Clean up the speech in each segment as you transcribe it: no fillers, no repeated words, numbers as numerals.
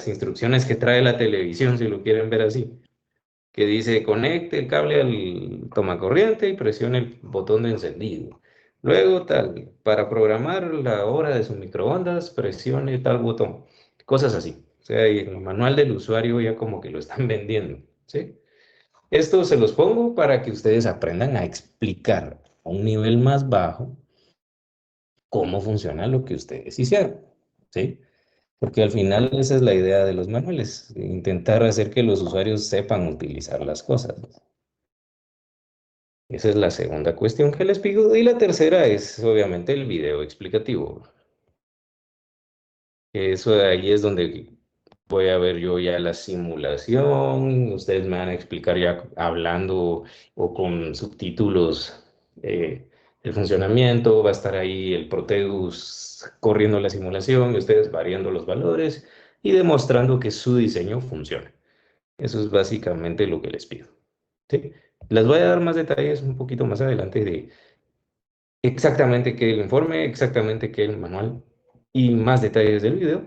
instrucciones que trae la televisión, si lo quieren ver así, que dice conecte el cable al tomacorriente y presione el botón de encendido. Luego tal, para programar la hora de su microondas, presione tal botón. Cosas así. O sea, y en el manual del usuario ya como que lo están vendiendo, ¿sí? Esto se los pongo para que ustedes aprendan a explicar a un nivel más bajo cómo funciona lo que ustedes hicieron, ¿sí? Porque al final esa es la idea de los manuales, intentar hacer que los usuarios sepan utilizar las cosas. Esa es la segunda cuestión que les pido. Y la tercera es obviamente el video explicativo. Eso de ahí es donde voy a ver yo ya la simulación. Ustedes me van a explicar ya hablando o con subtítulos el funcionamiento. Va a estar ahí el Proteus corriendo la simulación y ustedes variando los valores y demostrando que su diseño funciona. Eso es básicamente lo que les pido. ¿Sí? Les voy a dar más detalles un poquito más adelante de exactamente qué el informe, exactamente qué el manual y más detalles del video.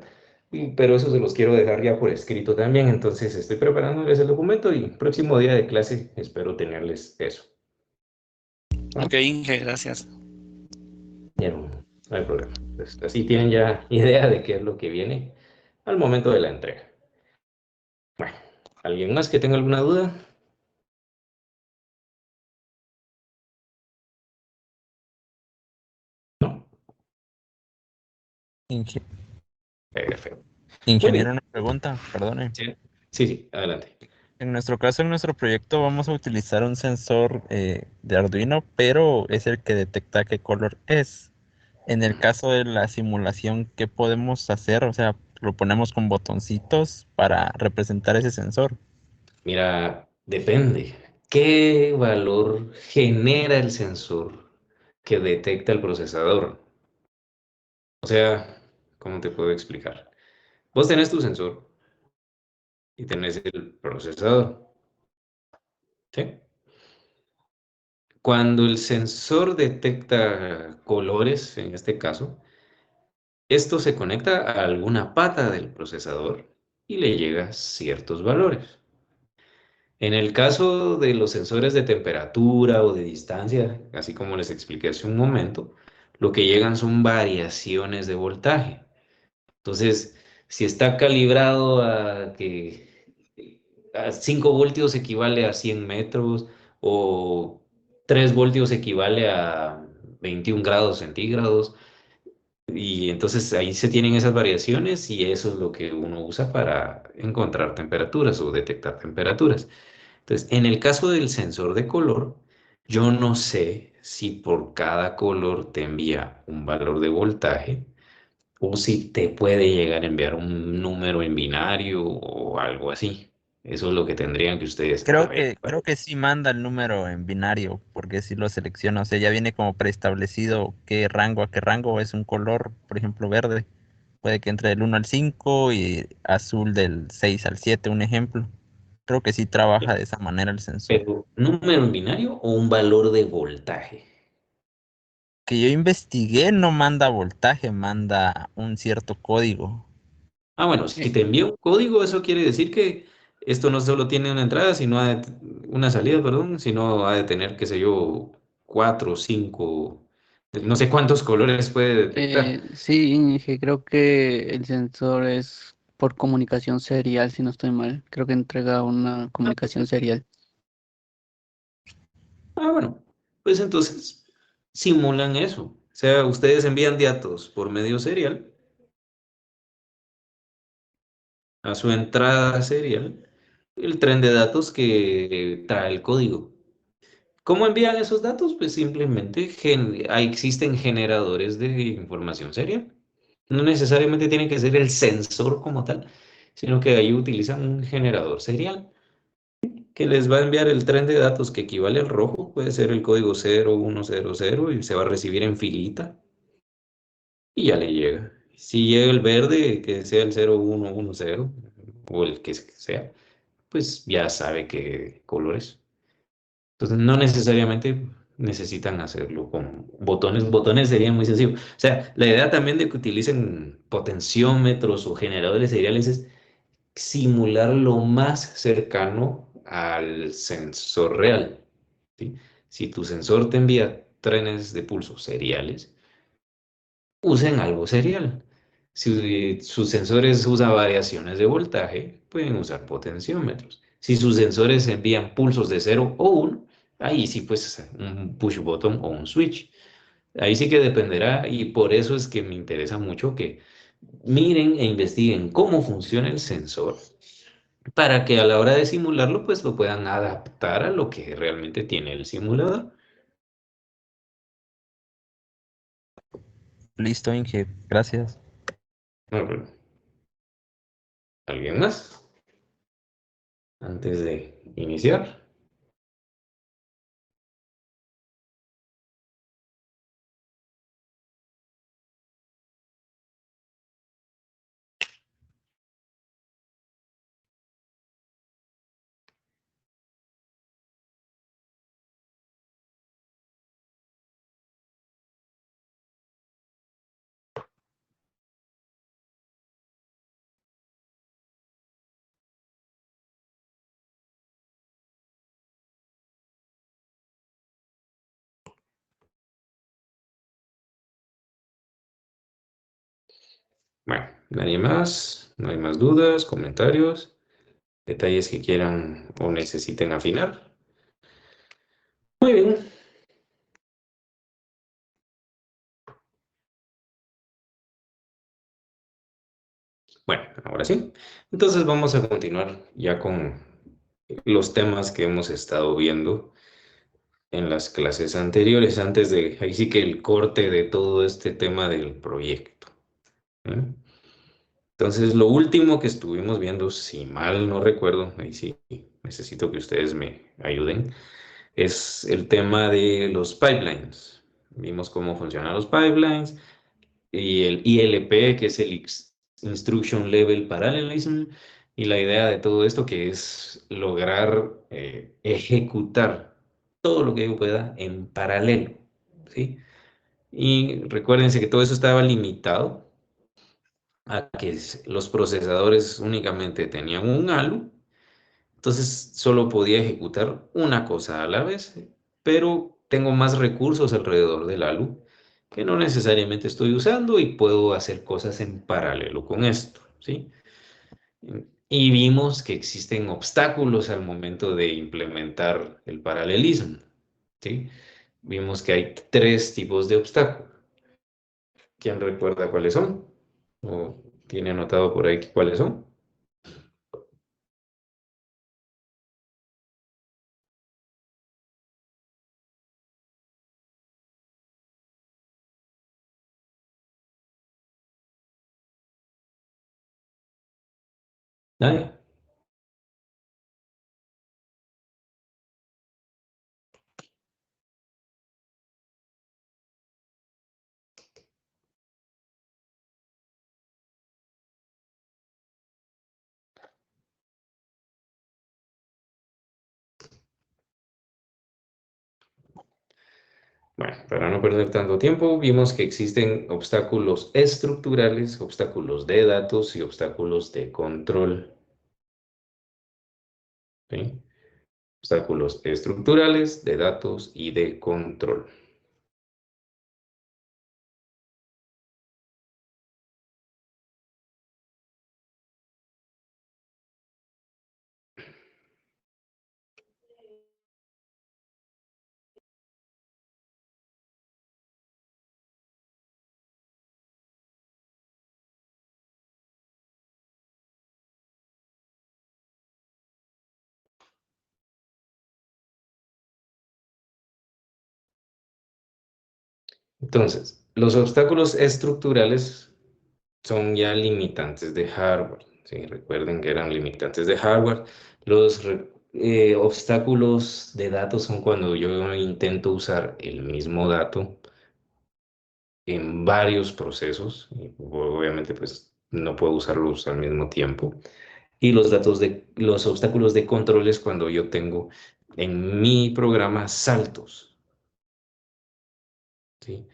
Pero eso se los quiero dejar ya por escrito también. Entonces estoy preparándoles el documento y próximo día de clase espero tenerles eso. Ok, ¿No? Inge, gracias. Ya no hay problema. Pues así tienen ya idea de qué es lo que viene al momento de la entrega. Bueno, ¿alguien más que tenga alguna duda? No. Inge- Perfecto. Muy Ingeniero, bien. una pregunta, perdone. Sí, sí, sí, adelante. En nuestro caso, en nuestro proyecto, vamos a utilizar un sensor de Arduino, pero es el que detecta qué color es. En el caso de la simulación, ¿qué podemos hacer? O sea, lo ponemos con botoncitos para representar ese sensor. Mira, depende. ¿Qué valor genera el sensor que detecta el procesador? O sea, ¿cómo te puedo explicar? Vos tenés tu sensor y tenés el procesador, ¿sí? Cuando el sensor detecta colores, en este caso, esto se conecta a alguna pata del procesador y le llega ciertos valores. En el caso de los sensores de temperatura o de distancia, así como les expliqué hace un momento, lo que llegan son variaciones de voltaje. Entonces, si está calibrado a que a 5 voltios equivale a 100 metros o 3 voltios equivale a 21 grados centígrados, y entonces ahí se tienen esas variaciones y eso es lo que uno usa para encontrar temperaturas o detectar temperaturas. Entonces, en el caso del sensor de color, yo no sé si por cada color te envía un valor de voltaje o si te puede llegar a enviar un número en binario o algo así. Eso es lo que tendrían que ustedes averiguar. Creo que sí manda el número en binario, porque si lo selecciona, o sea, ya viene como preestablecido qué rango a qué rango es un color, por ejemplo, verde. Puede que entre del 1 al 5 y azul del 6 al 7, un ejemplo. Creo que sí trabaja de esa manera el sensor. Pero, ¿número en binario o un valor de voltaje? Que yo investigué no manda voltaje, manda un cierto código. Ah, bueno, si te envía un código, eso quiere decir que esto no solo tiene una entrada, sino una salida, perdón, sino ha de tener, qué sé yo, cuatro, cinco, no sé cuántos colores puede detectar. Sí, Inge, creo que el sensor es por comunicación serial, si no estoy mal. Creo que entrega una comunicación serial. Ah, bueno, pues entonces simulan eso. O sea, ustedes envían datos por medio serial a su entrada serial, el tren de datos que trae el código. ¿Cómo envían esos datos? Pues simplemente ahí existen generadores de información serial. No necesariamente tiene que ser el sensor como tal, sino que ahí utilizan un generador serial que les va a enviar el tren de datos que equivale al rojo, puede ser el código 0100 y se va a recibir en filita y ya le llega. Si llega el verde, que sea el 0110 o el que sea, pues ya sabe qué color es. Entonces no necesariamente necesitan hacerlo con botones. Botones sería muy sencillo. O sea, la idea también de que utilicen potenciómetros o generadores seriales es simular lo más cercano al sensor real, ¿sí? Si tu sensor te envía trenes de pulso seriales, usen algo serial. Si sus sensores usan variaciones de voltaje, pueden usar potenciómetros. Si sus sensores envían pulsos de 0 o 1, ahí sí pues un push button o un switch. Ahí sí que dependerá y por eso es que me interesa mucho que miren e investiguen cómo funciona el sensor para que a la hora de simularlo pues lo puedan adaptar a lo que realmente tiene el simulador. Listo, Inge, gracias. Ah, bueno, ¿alguien más? Antes de iniciar. Bueno, nadie más, no hay más dudas, comentarios, detalles que quieran o necesiten afinar. Muy bien. Bueno, ahora sí. Entonces vamos a continuar ya con los temas que hemos estado viendo en las clases anteriores, antes de, ahí sí que el corte de todo este tema del proyecto. ¿Eh? Entonces, lo último que estuvimos viendo, si mal no recuerdo, ahí sí necesito que ustedes me ayuden, es el tema de los pipelines. Vimos cómo funcionan los pipelines y el ILP, que es el Instruction Level Parallelism, y la idea de todo esto que es lograr ejecutar todo lo que yo pueda en paralelo, ¿sí? Y recuérdense que todo eso estaba limitado a que los procesadores únicamente tenían un ALU, entonces solo podía ejecutar una cosa a la vez, pero tengo más recursos alrededor del ALU que no necesariamente estoy usando y puedo hacer cosas en paralelo con esto, ¿sí? Y vimos que existen obstáculos al momento de implementar el paralelismo, ¿sí? Vimos que hay tres tipos de obstáculos. ¿Quién recuerda cuáles son? ¿O tiene anotado por ahí cuáles son? ¿Nadie? Bueno, para no perder tanto tiempo, vimos que existen obstáculos estructurales, obstáculos de datos y obstáculos de control, ¿sí? Obstáculos estructurales, de datos y de control. Entonces, los obstáculos estructurales son ya limitantes de hardware, ¿sí? Recuerden que eran limitantes de hardware. Los obstáculos de datos son cuando yo intento usar el mismo dato en varios procesos, y obviamente pues no puedo usarlos al mismo tiempo. Y los obstáculos de control es cuando yo tengo en mi programa saltos, ¿sí?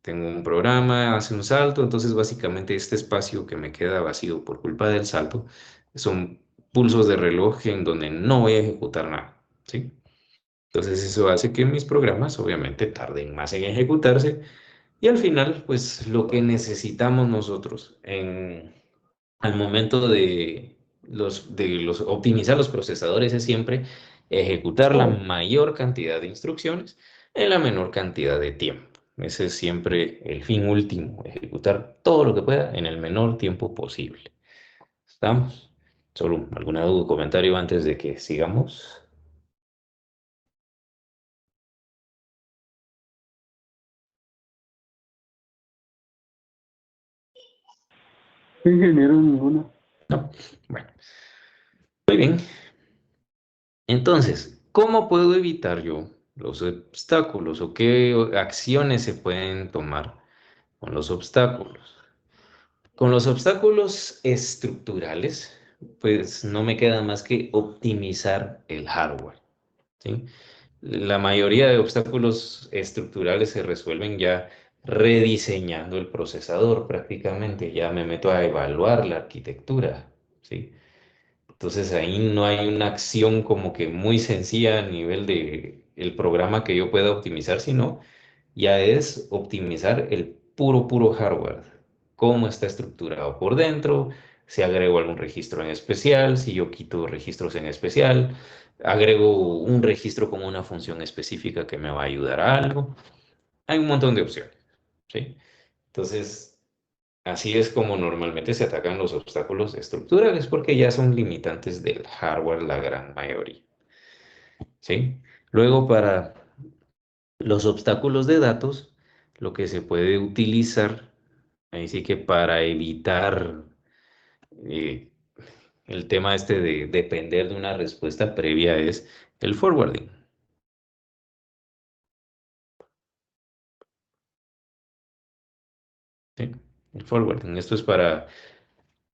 Tengo un programa, hace un salto, entonces básicamente este espacio que me queda vacío por culpa del salto, son pulsos de reloj en donde no voy a ejecutar nada, ¿sí? Entonces eso hace que mis programas obviamente tarden más en ejecutarse y al final, pues lo que necesitamos nosotros al momento de optimizar los procesadores es siempre ejecutar la mayor cantidad de instrucciones en la menor cantidad de tiempo. Ese es siempre el fin último, ejecutar todo lo que pueda en el menor tiempo posible. ¿Estamos? Solo alguna duda o comentario antes de que sigamos. Ingeniero, ninguna. No. Bueno, muy bien. Entonces, ¿cómo puedo evitar yo los obstáculos o qué acciones se pueden tomar con los obstáculos? Con los obstáculos estructurales, pues no me queda más que optimizar el hardware, ¿sí? La mayoría de obstáculos estructurales se resuelven ya rediseñando el procesador prácticamente, ya me meto a evaluar la arquitectura, ¿sí? Entonces ahí no hay una acción como que muy sencilla a nivel de el programa que yo pueda optimizar, sino ya es optimizar el puro hardware, cómo está estructurado por dentro, si agrego algún registro en especial, si yo quito registros en especial, agrego un registro con una función específica que me va a ayudar a algo. Hay un montón de opciones, ¿sí? Entonces, así es como normalmente se atacan los obstáculos estructurales porque ya son limitantes del hardware la gran mayoría, ¿sí? Luego, para los obstáculos de datos, lo que se puede utilizar, ahí sí que para evitar eh, el tema este de depender de una respuesta previa es el forwarding, ¿sí? El forwarding, esto es para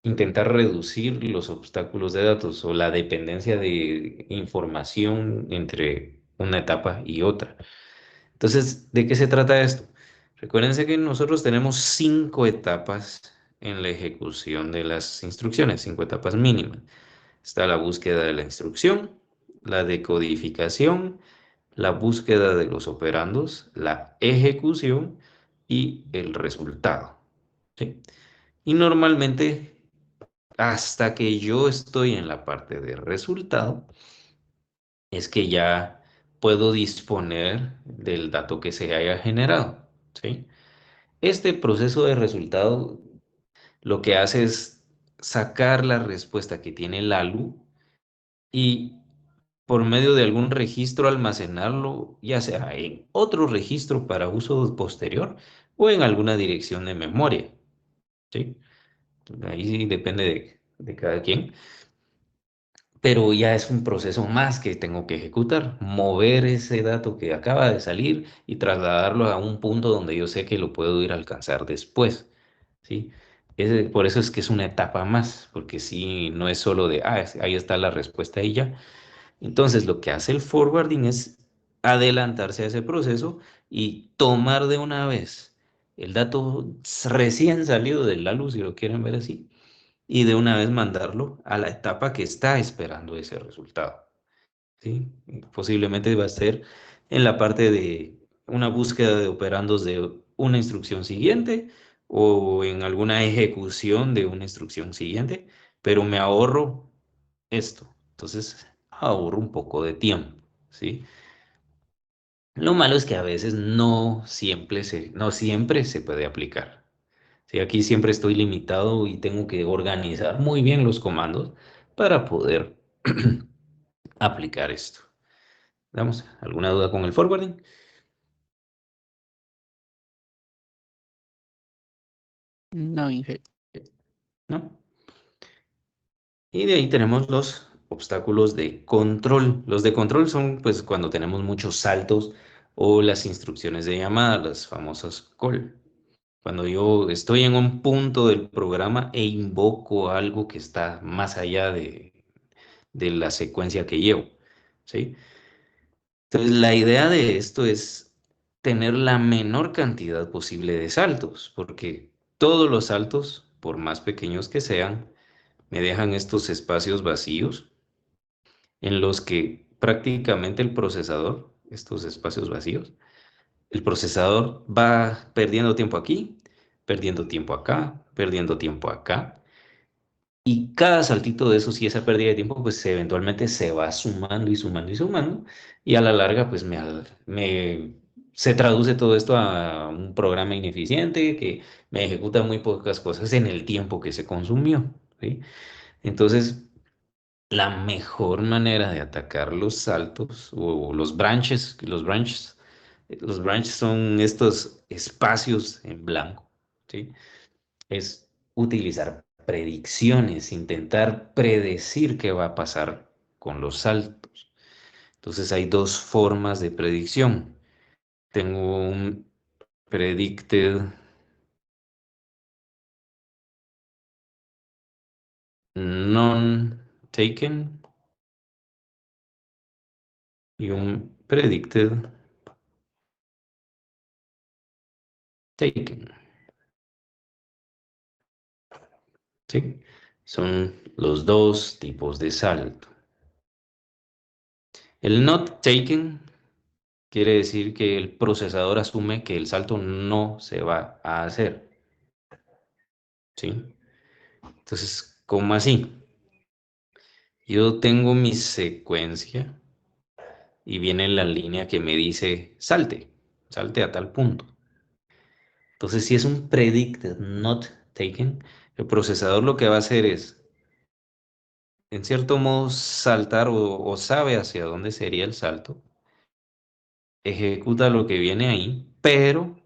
intentar reducir los obstáculos de datos o la dependencia de información entre una etapa y otra. Entonces, ¿de qué se trata esto? Recuérdense que nosotros tenemos 5 etapas en la ejecución de las instrucciones, 5 etapas mínimas. Está la búsqueda de la instrucción, la decodificación, la búsqueda de los operandos, la ejecución y el resultado, ¿sí? Y normalmente, hasta que yo estoy en la parte de resultado, es que ya puedo disponer del dato que se haya generado, ¿sí? Este proceso de resultado lo que hace es sacar la respuesta que tiene la LU y por medio de algún registro almacenarlo, ya sea en otro registro para uso posterior o en alguna dirección de memoria, ¿sí? Ahí sí depende de cada quien. Pero ya es un proceso más que tengo que ejecutar, mover ese dato que acaba de salir y trasladarlo a un punto donde yo sé que lo puedo ir a alcanzar después, ¿sí? Por eso es que es una etapa más, porque sí, no es solo de, ahí está la respuesta y ya. Entonces, lo que hace el forwarding es adelantarse a ese proceso y tomar de una vez el dato recién salido de la luz, si lo quieren ver así, y de una vez mandarlo a la etapa que está esperando ese resultado, ¿sí? Posiblemente va a ser en la parte de una búsqueda de operandos de una instrucción siguiente o en alguna ejecución de una instrucción siguiente, pero me ahorro esto. Entonces, ahorro un poco de tiempo, ¿sí? Lo malo es que a veces no siempre se puede aplicar. Sí, aquí siempre estoy limitado y tengo que organizar muy bien los comandos para poder aplicar esto. ¿Damos alguna duda con el forwarding? No, Inge. ¿No? Y de ahí tenemos los obstáculos de control. Los de control son pues cuando tenemos muchos saltos o las instrucciones de llamada, las famosas call. Cuando yo estoy en un punto del programa e invoco algo que está más allá de la secuencia que llevo, ¿sí? Entonces, la idea de esto es tener la menor cantidad posible de saltos, porque todos los saltos, por más pequeños que sean, me dejan estos espacios vacíos en los que prácticamente el procesador, estos espacios vacíos, el procesador va perdiendo tiempo aquí, perdiendo tiempo acá, perdiendo tiempo acá. Y cada saltito de esos y esa pérdida de tiempo, pues eventualmente se va sumando y sumando y sumando. Y a la larga, pues se traduce todo esto a un programa ineficiente que me ejecuta muy pocas cosas en el tiempo que se consumió, ¿sí? Entonces, la mejor manera de atacar los saltos o los branches son estos espacios en blanco, ¿sí? Es utilizar predicciones, intentar predecir qué va a pasar con los saltos. Entonces hay dos formas de predicción. Tengo un predicted non-taken y un predicted taken. ¿Sí? Son los dos tipos de salto. El not taken quiere decir que el procesador asume que el salto no se va a hacer. ¿Sí? Entonces, ¿cómo así? Yo tengo mi secuencia y viene la línea que me dice salte, salte a tal punto. Entonces, si es un predicted not taken, el procesador lo que va a hacer es, en cierto modo, saltar o sabe hacia dónde sería el salto, ejecuta lo que viene ahí, pero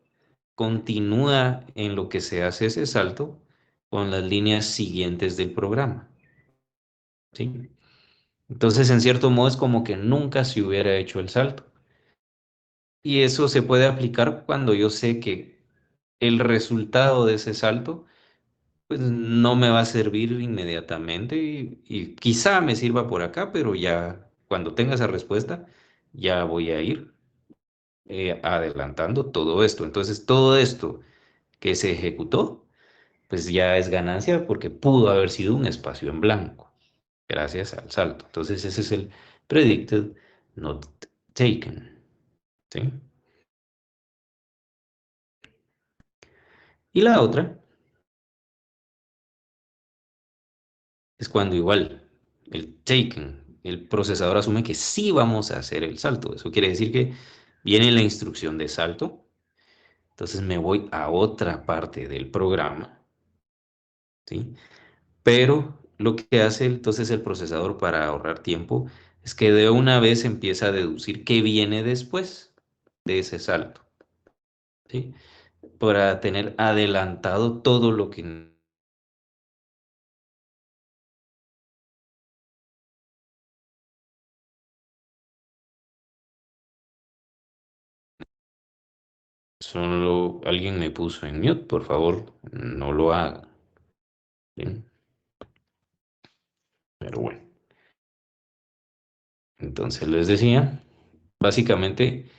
continúa en lo que se hace ese salto con las líneas siguientes del programa. ¿Sí? Entonces, en cierto modo, es como que nunca se hubiera hecho el salto. Y eso se puede aplicar cuando yo sé que el resultado de ese salto pues no me va a servir inmediatamente y quizá me sirva por acá, pero ya cuando tenga esa respuesta ya voy a ir adelantando todo esto. Entonces todo esto que se ejecutó pues ya es ganancia porque pudo haber sido un espacio en blanco gracias al salto. Entonces ese es el predicted not taken. ¿Sí? Y la otra es cuando igual el taken, el procesador asume que sí vamos a hacer el salto. Eso quiere decir que viene la instrucción de salto, entonces me voy a otra parte del programa, ¿sí? Pero lo que hace entonces el procesador para ahorrar tiempo es que de una vez empieza a deducir qué viene después de ese salto, ¿sí? Para tener adelantado todo lo que solo alguien me puso en mute, por favor, no lo haga. ¿Sí? Pero bueno, entonces les decía, básicamente,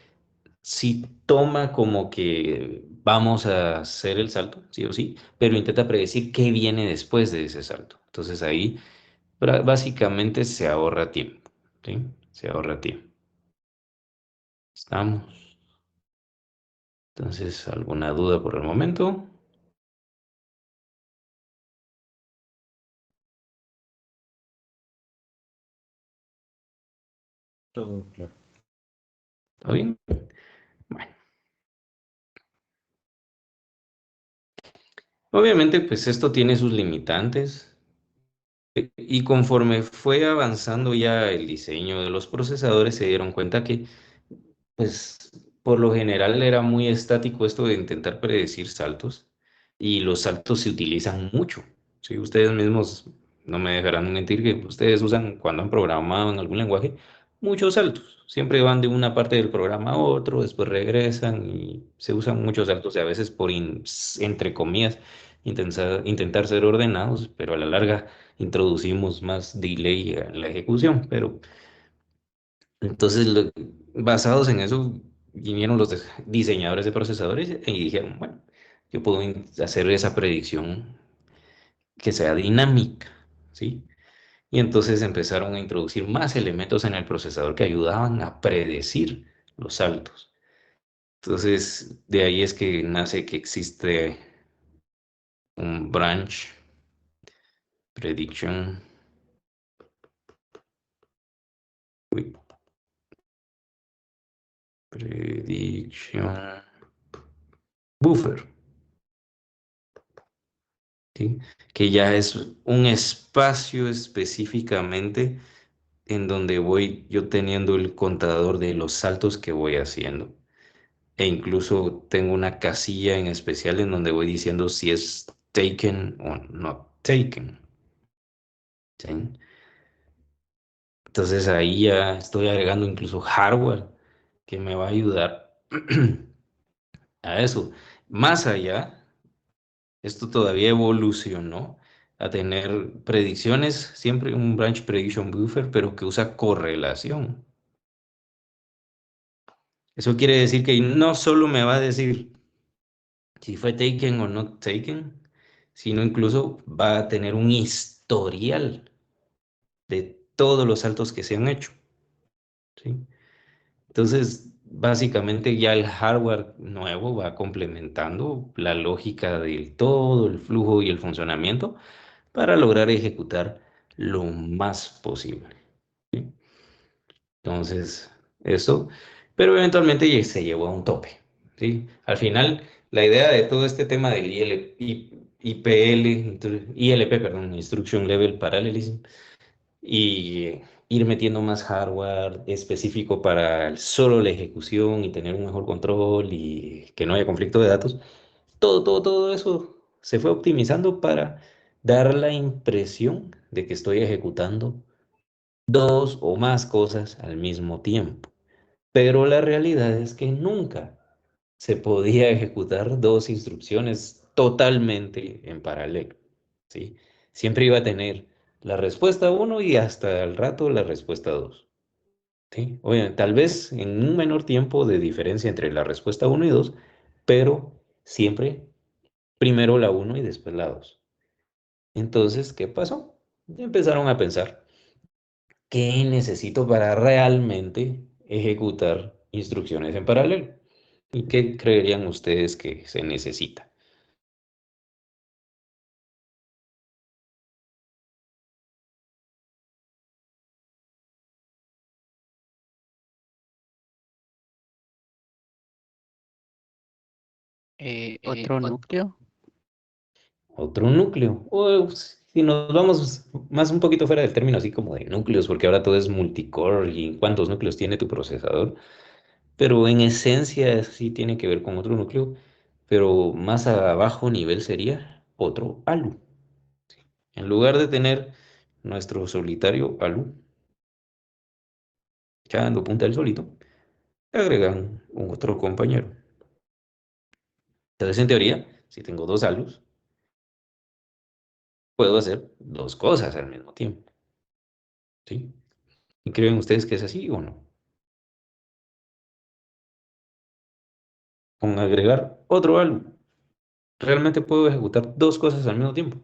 si toma como que vamos a hacer el salto, sí o sí, pero intenta predecir qué viene después de ese salto. Entonces ahí básicamente se ahorra tiempo, ¿sí? Se ahorra tiempo. Estamos. Entonces, ¿alguna duda por el momento? Todo claro. ¿Todo bien? Bueno, obviamente, pues esto tiene sus limitantes. Y conforme fue avanzando ya el diseño de los procesadores, se dieron cuenta que, pues, por lo general era muy estático esto de intentar predecir saltos y los saltos se utilizan mucho. Si ustedes mismos no me dejarán mentir que ustedes usan cuando han programado en algún lenguaje muchos saltos. Siempre van de una parte del programa a otro, después regresan y se usan muchos saltos y a veces entre comillas, intentar ser ordenados, pero a la larga introducimos más delay en la ejecución. Pero entonces, basados en eso, vinieron los diseñadores de procesadores y dijeron, bueno, yo puedo hacer esa predicción que sea dinámica, ¿sí? Y entonces empezaron a introducir más elementos en el procesador que ayudaban a predecir los saltos. Entonces, de ahí es que nace que existe un branch prediction, uy, prediction buffer, ¿sí? Que ya es un espacio específicamente en donde voy yo teniendo el contador de los saltos que voy haciendo. E incluso tengo una casilla en especial en donde voy diciendo si es taken o not taken, ¿sí? Entonces ahí ya estoy agregando incluso hardware que me va a ayudar a eso. Más allá, esto todavía evolucionó a tener predicciones, siempre un branch prediction buffer, pero que usa correlación. Eso quiere decir que no solo me va a decir si fue taken o no taken, sino incluso va a tener un historial de todos los saltos que se han hecho, ¿sí? Entonces, básicamente ya el hardware nuevo va complementando la lógica del todo, el flujo y el funcionamiento para lograr ejecutar lo más posible, ¿sí? Entonces, eso, pero eventualmente se llevó a un tope, ¿sí? Al final, la idea de todo este tema del ILP, perdón, Instruction Level Parallelism, y ir metiendo más hardware específico para solo la ejecución y tener un mejor control y que no haya conflicto de datos, todo eso se fue optimizando para dar la impresión de que estoy ejecutando dos o más cosas al mismo tiempo. Pero la realidad es que nunca se podía ejecutar dos instrucciones totalmente en paralelo, ¿sí? Siempre iba a tener la respuesta uno y hasta el rato la respuesta 2, ¿sí? Oye, tal vez en un menor tiempo de diferencia entre la respuesta uno y 2, pero siempre primero la uno y después la 2. Entonces, ¿qué pasó? Empezaron a pensar, ¿qué necesito para realmente ejecutar instrucciones en paralelo? ¿Y qué creerían ustedes que se necesita? Otro núcleo. Otro núcleo. O si nos vamos más un poquito fuera del término así como de núcleos, porque ahora todo es multicore y cuántos núcleos tiene tu procesador, pero en esencia sí tiene que ver con otro núcleo, pero más a bajo nivel sería otro ALU. En lugar de tener nuestro solitario ALU echando punta del solito, agregan un otro compañero. Entonces, en teoría, si tengo dos ALUs, puedo hacer dos cosas al mismo tiempo, ¿sí? ¿Y creen ustedes que es así o no? Con agregar otro álbum, realmente puedo ejecutar dos cosas al mismo tiempo.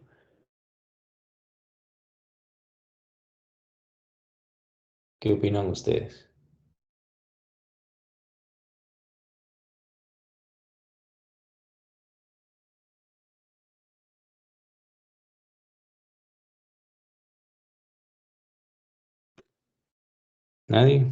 ¿Qué opinan ustedes? ¿Nadie?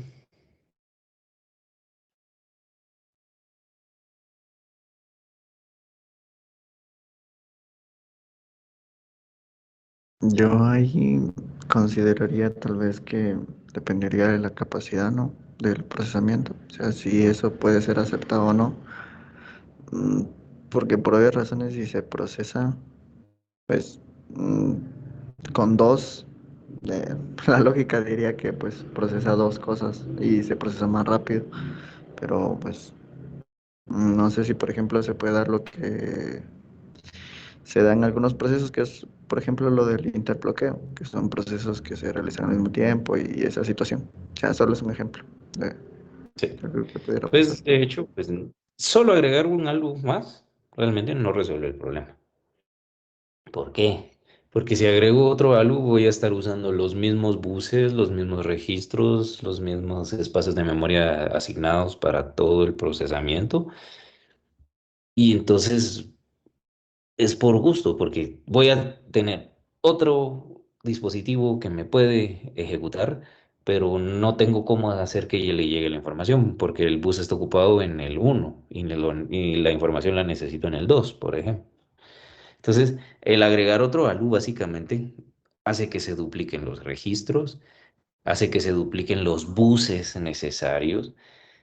Yo ahí consideraría tal vez que dependería de la capacidad, ¿no? Del procesamiento. O sea, si eso puede ser aceptado o no. Mm, Porque por obvias razones, si se procesa, pues mm, con dos, la lógica diría que pues procesa dos cosas y se procesa más rápido. Pero pues no sé si por ejemplo se puede dar lo que se da en algunos procesos, que es, por ejemplo, lo del interbloqueo, que son procesos que se realizan al mismo tiempo y esa situación. O sea, solo es un ejemplo de Sí. algo que pudiera pasar. Pues de hecho, pues solo agregar un álbum más realmente no resuelve el problema. ¿Por qué? Porque si agrego otro ALU, voy a estar usando los mismos buses, los mismos registros, los mismos espacios de memoria asignados para todo el procesamiento. Y entonces es por gusto, porque voy a tener otro dispositivo que me puede ejecutar, pero no tengo cómo hacer que le llegue la información, porque el bus está ocupado en el uno y la información la necesito en el 2, por ejemplo. Entonces, el agregar otro ALU básicamente hace que se dupliquen los registros, hace que se dupliquen los buses necesarios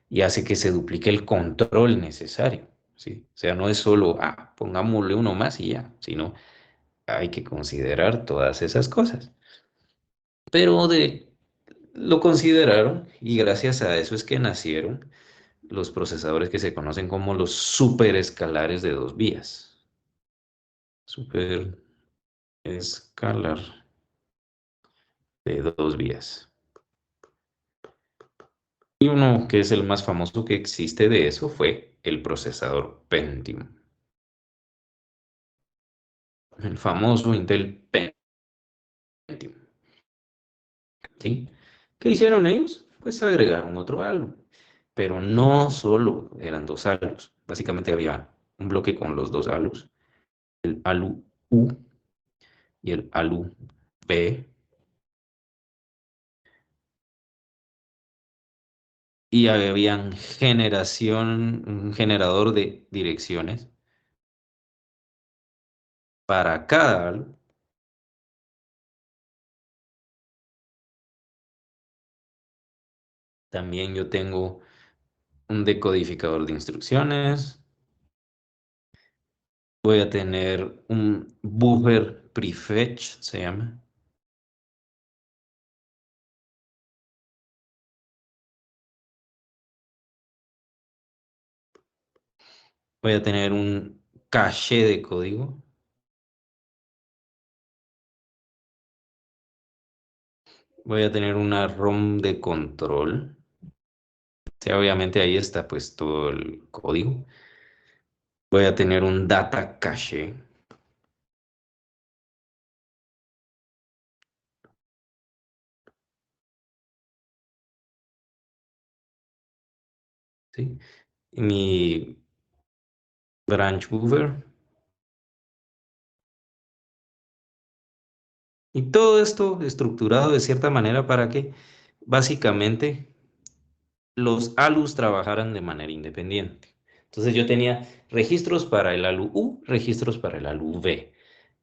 y hace que se duplique el control necesario, ¿sí? O sea, no es solo, pongámosle uno más y ya, sino hay que considerar todas esas cosas. Pero lo consideraron y gracias a eso es que nacieron los procesadores que se conocen como los superescalares de dos vías. Superescalar de dos vías. Y uno que es el más famoso que existe de eso fue el procesador Pentium. El famoso Intel Pentium. ¿Sí? ¿Qué hicieron ellos? Pues agregaron otro halo. Pero no solo eran dos halos. Básicamente había un bloque con los dos halos, el halo U y el halo B. Y habían un generador de direcciones para cada halo. También yo tengo un decodificador de instrucciones. Voy a tener un buffer prefetch, se llama. Voy a tener un caché de código. Voy a tener una ROM de control. Sí, obviamente ahí está pues todo el código. Voy a tener un data cache. ¿Sí? Mi branch buffer. Y todo esto estructurado de cierta manera para que básicamente los ALUs trabajaran de manera independiente. Entonces yo tenía registros para el ALU U, registros para el ALU V,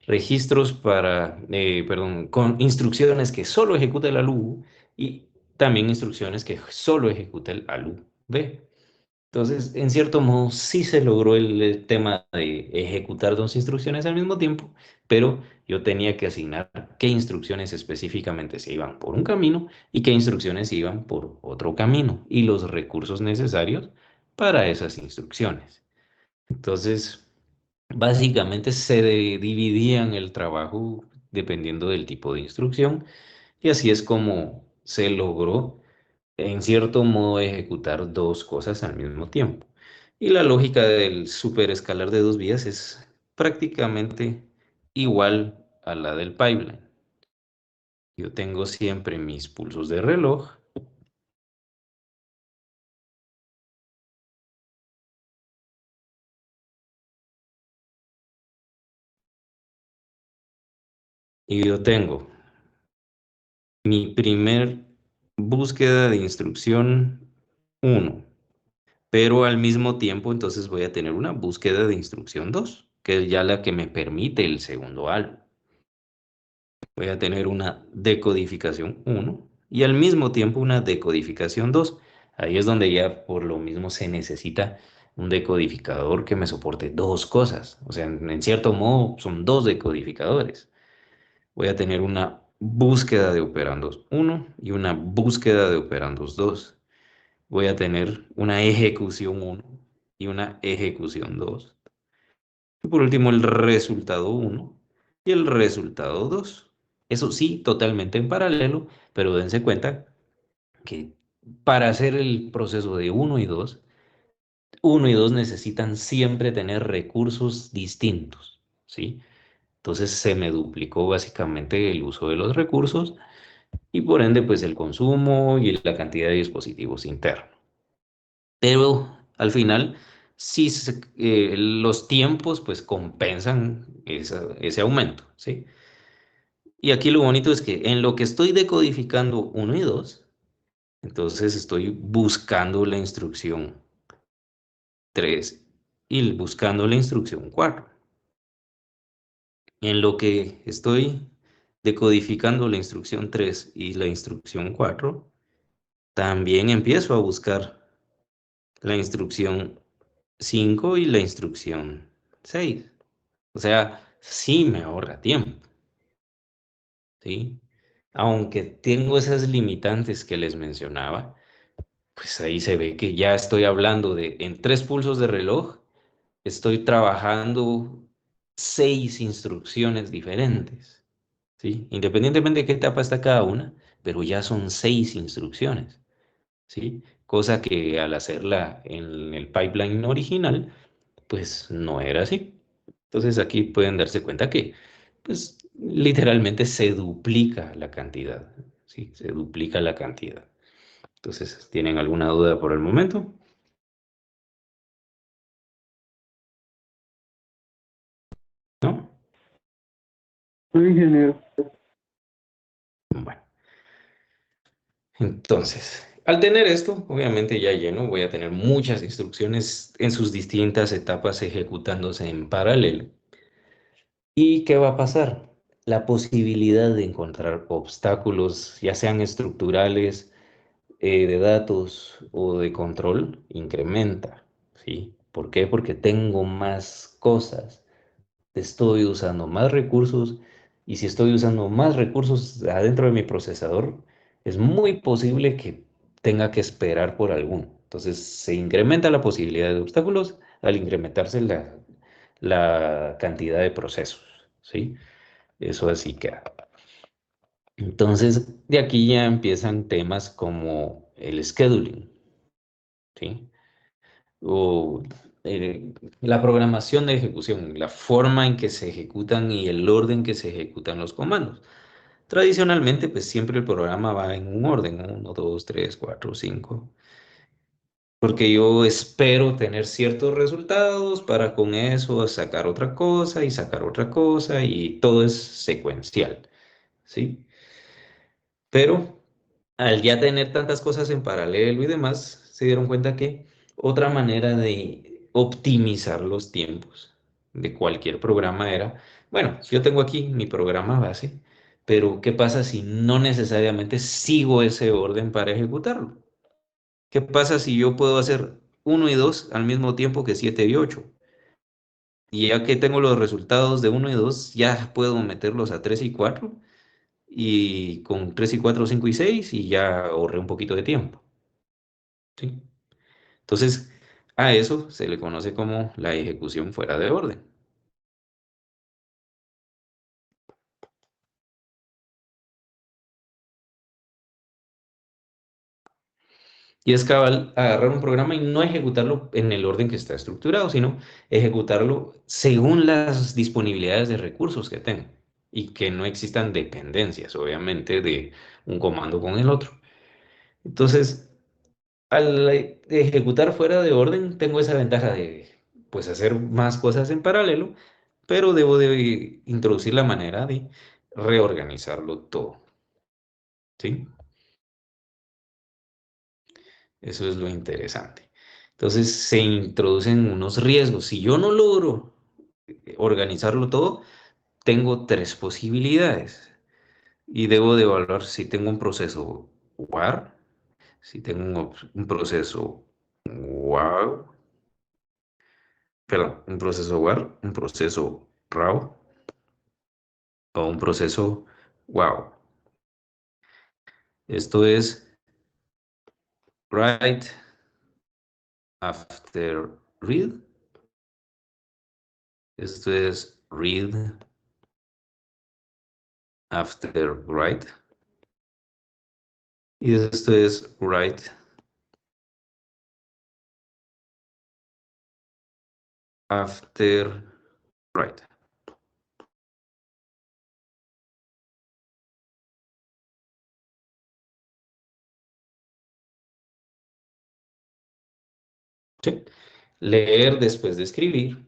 registros perdón, con instrucciones que solo ejecuta el ALU U y también instrucciones que solo ejecuta el ALU V. Entonces, en cierto modo, sí se logró el tema de ejecutar dos instrucciones al mismo tiempo, pero yo tenía que asignar qué instrucciones específicamente se iban por un camino y qué instrucciones se iban por otro camino y los recursos necesarios para esas instrucciones. Entonces, básicamente dividían el trabajo dependiendo del tipo de instrucción y así es como se logró en cierto modo ejecutar dos cosas al mismo tiempo. Y la lógica del superescalar de dos vías es prácticamente igual a la del pipeline. Yo tengo siempre mis pulsos de reloj y yo tengo mi primer búsqueda de instrucción uno, pero al mismo tiempo entonces voy a tener una búsqueda de instrucción 2, que es ya la que me permite el segundo algo. Voy a tener una decodificación uno y al mismo tiempo una decodificación 2. Ahí es donde ya por lo mismo se necesita un decodificador que me soporte dos cosas. O sea, en cierto modo son dos decodificadores. Voy a tener una búsqueda de operandos uno y una búsqueda de operandos 2. Voy a tener una ejecución uno y una ejecución 2. Y por último, el resultado uno y el resultado 2. Eso sí, totalmente en paralelo, pero dense cuenta que para hacer el proceso de uno y 2 necesitan siempre tener recursos distintos, ¿sí? Entonces se me duplicó básicamente el uso de los recursos y por ende pues el consumo y la cantidad de dispositivos internos. Pero al final sí los tiempos pues compensan ese aumento, ¿sí? Y aquí lo bonito es que en lo que estoy decodificando uno y 2, entonces estoy buscando la instrucción 3 y buscando la instrucción 4. En lo que estoy decodificando la instrucción 3 y la instrucción 4, también empiezo a buscar la instrucción 5 y la instrucción 6. O sea, sí me ahorra tiempo, ¿sí? Aunque tengo esas limitantes que les mencionaba, pues ahí se ve que ya estoy hablando de, en 3 pulsos de reloj, estoy trabajando 6 instrucciones diferentes, ¿sí? Independientemente de qué etapa está cada una, pero ya son 6 instrucciones, ¿sí? Cosa que al hacerla en el pipeline original, pues no era así. Entonces aquí pueden darse cuenta que, pues literalmente se duplica la cantidad, ¿sí? Se duplica la cantidad. Entonces, ¿tienen alguna duda por el momento? ¿No? Sí, ingeniero. Bueno, entonces, al tener esto, obviamente ya lleno, voy a tener muchas instrucciones en sus distintas etapas ejecutándose en paralelo. ¿Y qué va a pasar? La posibilidad de encontrar obstáculos, ya sean estructurales, de datos o de control, incrementa, ¿sí? ¿Por qué? Porque tengo más cosas, estoy usando más recursos y si estoy usando más recursos adentro de mi procesador, es muy posible que tenga que esperar por alguno. Entonces se incrementa la posibilidad de obstáculos al incrementarse la cantidad de procesos, ¿sí? Eso así queda. Entonces, de aquí ya empiezan temas como el scheduling, ¿sí? O la programación de ejecución, la forma en que se ejecutan y el orden que se ejecutan los comandos. Tradicionalmente, pues siempre el programa va en un orden, 1, 2, 3, 4, 5, porque yo espero tener ciertos resultados para con eso sacar otra cosa y sacar otra cosa y todo es secuencial, ¿sí? Pero al ya tener tantas cosas en paralelo y demás, se dieron cuenta que otra manera de optimizar los tiempos de cualquier programa era, bueno, si yo tengo aquí mi programa base, pero ¿qué pasa si no necesariamente sigo ese orden para ejecutarlo? ¿Qué pasa si yo puedo hacer uno y 2 al mismo tiempo que 7 y 8? Y ya que tengo los resultados de uno y 2 ya puedo meterlos a 3 y 4 y con 3 y 4 5 y 6 y ya ahorré un poquito de tiempo, ¿sí? Entonces, a eso se le conoce como la ejecución fuera de orden. Y es cabal agarrar un programa y no ejecutarlo en el orden que está estructurado, sino ejecutarlo según las disponibilidades de recursos que tenga y que no existan dependencias, obviamente, de un comando con el otro. Entonces, al ejecutar fuera de orden, tengo esa ventaja de, pues, hacer más cosas en paralelo, pero debo de introducir la manera de reorganizarlo todo, ¿sí? Eso es lo interesante. Entonces, se introducen unos riesgos. Si yo no logro organizarlo todo, tengo 3 posibilidades y debo de evaluar si tengo un proceso WAR, si tengo un proceso WOW, perdón, un proceso WAR, un proceso RAW o un proceso WOW. Esto es write after read. Esto es read after write. Y esto es write after write. ¿sí? Leer después de escribir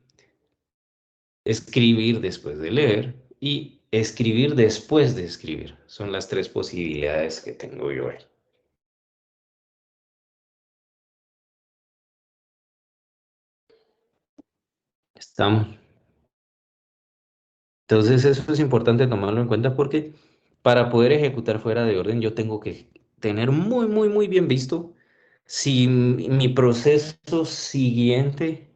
después de leer y escribir después de escribir. Son las tres posibilidades que tengo yo ahí. Estamos. Entonces eso es importante tomarlo en cuenta porque para poder ejecutar fuera de orden yo tengo que tener muy, muy, muy bien visto si mi proceso siguiente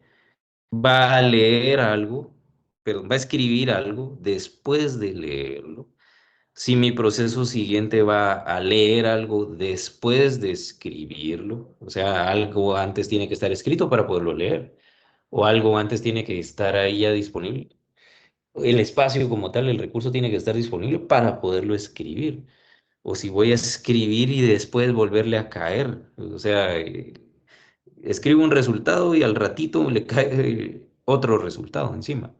va a leer algo, perdón, va a escribir algo después de leerlo. Si mi proceso siguiente va a leer algo después de escribirlo, o sea, algo antes tiene que estar escrito para poderlo leer, o algo antes tiene que estar ahí ya disponible. El espacio como tal, el recurso tiene que estar disponible para poderlo escribir. O si voy a escribir y después volverle a caer, o sea, escribo un resultado y al ratito le cae otro resultado encima.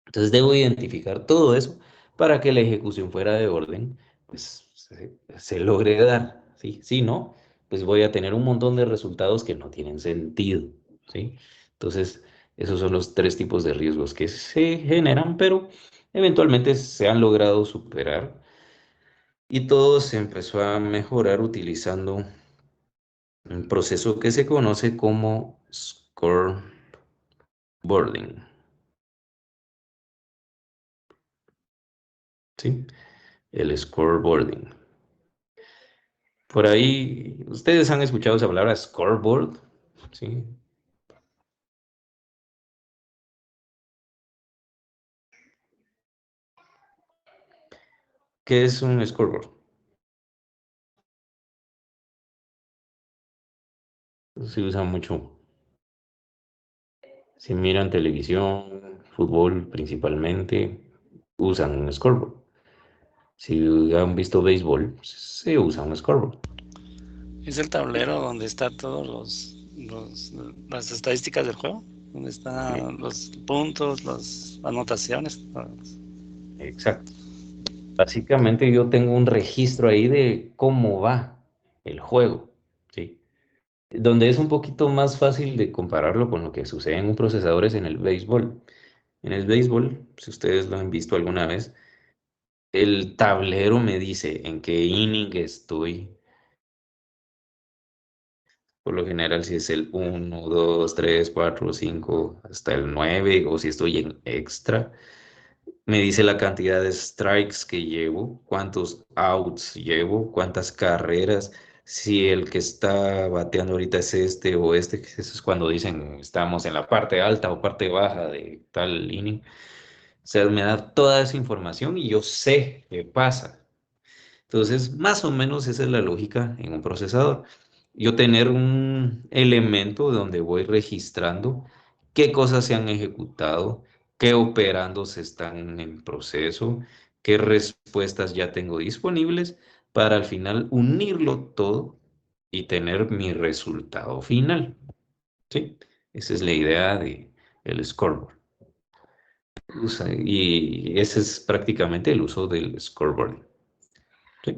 Entonces debo identificar todo eso para que la ejecución fuera de orden, pues se logre dar, ¿sí? Si no, pues voy a tener un montón de resultados que no tienen sentido, ¿sí? Entonces, esos son los tres tipos de riesgos que se generan, pero eventualmente se han logrado superar y todo se empezó a mejorar utilizando un proceso que se conoce como scoreboarding, ¿sí? El scoreboarding. Por ahí, ustedes han escuchado esa palabra scoreboard, ¿sí? ¿Qué es un scoreboard? Se usa mucho. Si miran televisión, fútbol principalmente, usan un scoreboard. Si han visto béisbol, se usa un scoreboard. Es el tablero donde está todos las estadísticas del juego, donde Eh, están los puntos, las anotaciones. Exacto. Básicamente yo tengo un registro ahí de cómo va el juego, ¿sí? Donde es un poquito más fácil de compararlo con lo que sucede en un procesador es en el béisbol. En el béisbol, si ustedes lo han visto alguna vez, el tablero me dice en qué inning estoy. Por lo general, si es el 1, 2, 3, 4, 5 hasta el 9 o si estoy en extra, me dice la cantidad de strikes que llevo, cuántos outs llevo, cuántas carreras, si el que está bateando ahorita es este o este, que eso es cuando dicen estamos en la parte alta o parte baja de tal inning. O sea, me da toda esa información y yo sé qué pasa. Entonces, más o menos esa es la lógica en un procesador. Yo tener un elemento donde voy registrando qué cosas se han ejecutado, qué operandos están en proceso, qué respuestas ya tengo disponibles para al final unirlo todo y tener mi resultado final. ¿Sí? Esa es la idea de el scoreboard. Y ese es prácticamente el uso del scoreboard. ¿Sí?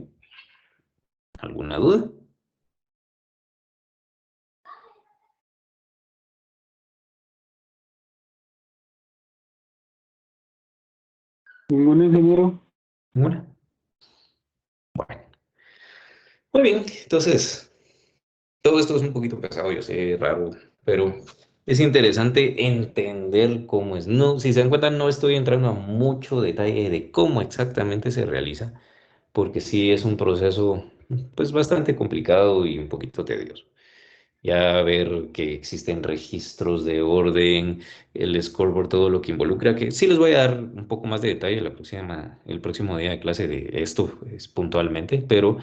¿Alguna duda? Ningún ingeniero. Bueno, bueno. Muy bien, entonces, todo esto es un poquito pesado, yo sé, raro, pero es interesante entender cómo es. No, si se dan cuenta, no estoy entrando a mucho detalle de cómo exactamente se realiza, porque sí es un proceso, pues, bastante complicado y un poquito tedioso. Ya ver que existen registros de orden, el scoreboard, todo lo que involucra, que sí les voy a dar un poco más de detalle el próximo día de clase de esto es puntualmente, pero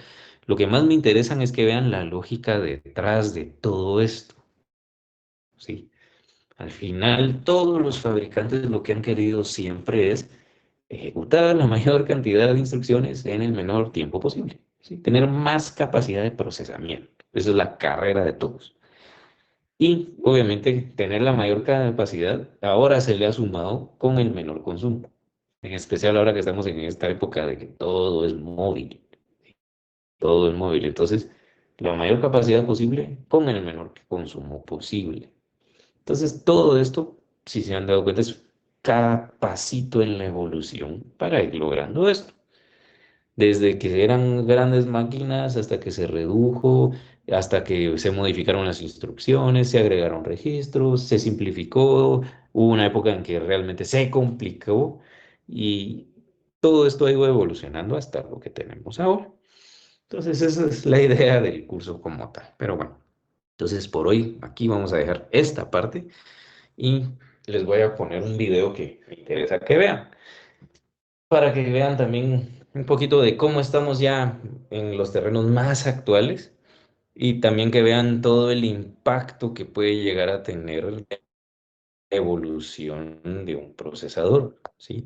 lo que más me interesan es que vean la lógica detrás de todo esto, ¿sí? Al final, todos los fabricantes lo que han querido siempre es ejecutar la mayor cantidad de instrucciones en el menor tiempo posible, ¿sí? Tener más capacidad de procesamiento. Esa es la carrera de todos. Y obviamente tener la mayor capacidad ahora se le ha sumado con el menor consumo. En especial ahora que estamos en esta época de que todo es móvil, todo es móvil. Entonces, la mayor capacidad posible con el menor consumo posible. Entonces, todo esto, si se han dado cuenta, es cada pasito en la evolución para ir logrando esto. Desde que eran grandes máquinas hasta que se redujo, hasta que se modificaron las instrucciones, se agregaron registros, se simplificó, hubo una época en que realmente se complicó y todo esto ha ido evolucionando hasta lo que tenemos ahora. Entonces, esa es la idea del curso como tal. Pero bueno, entonces por hoy aquí vamos a dejar esta parte y les voy a poner un video que me interesa que vean, para que vean también un poquito de cómo estamos ya en los terrenos más actuales y también que vean todo el impacto que puede llegar a tener la evolución de un procesador, ¿sí?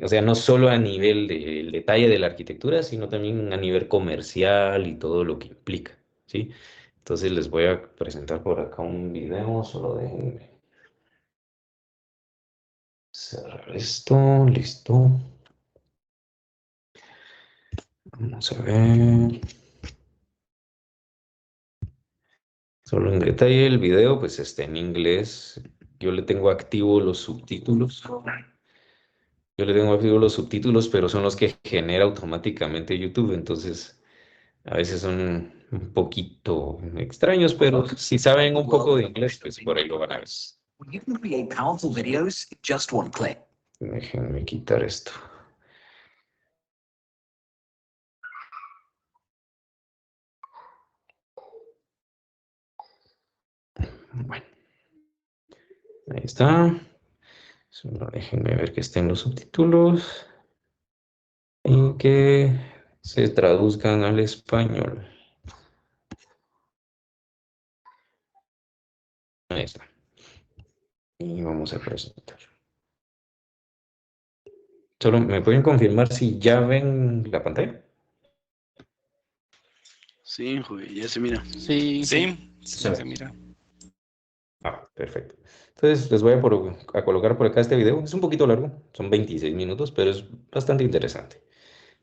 O sea, no solo a nivel del detalle de la arquitectura, sino también a nivel comercial y todo lo que implica, ¿sí? Entonces les voy a presentar por acá un video, solo déjenme cerrar esto, listo. Vamos a ver. Solo en detalle, el video pues está en inglés. Yo le tengo activo los subtítulos. Yo le tengo activo los subtítulos, pero son los que genera automáticamente YouTube. Entonces, a veces son un poquito extraños, pero si saben un poco de inglés, pues por ahí lo van a ver. Déjenme quitar esto. Bueno, ahí está. Solo déjenme ver que estén los subtítulos y que se traduzcan al español. Ahí está. Y vamos a presentar. Solo me pueden confirmar si ya ven la pantalla. Sí, joder, ya se mira. Sí, Sí, sí, Sí. se mira. Ah, perfecto. Entonces les voy a colocar por acá este video. Es un poquito largo, son 26 minutos, pero es bastante interesante.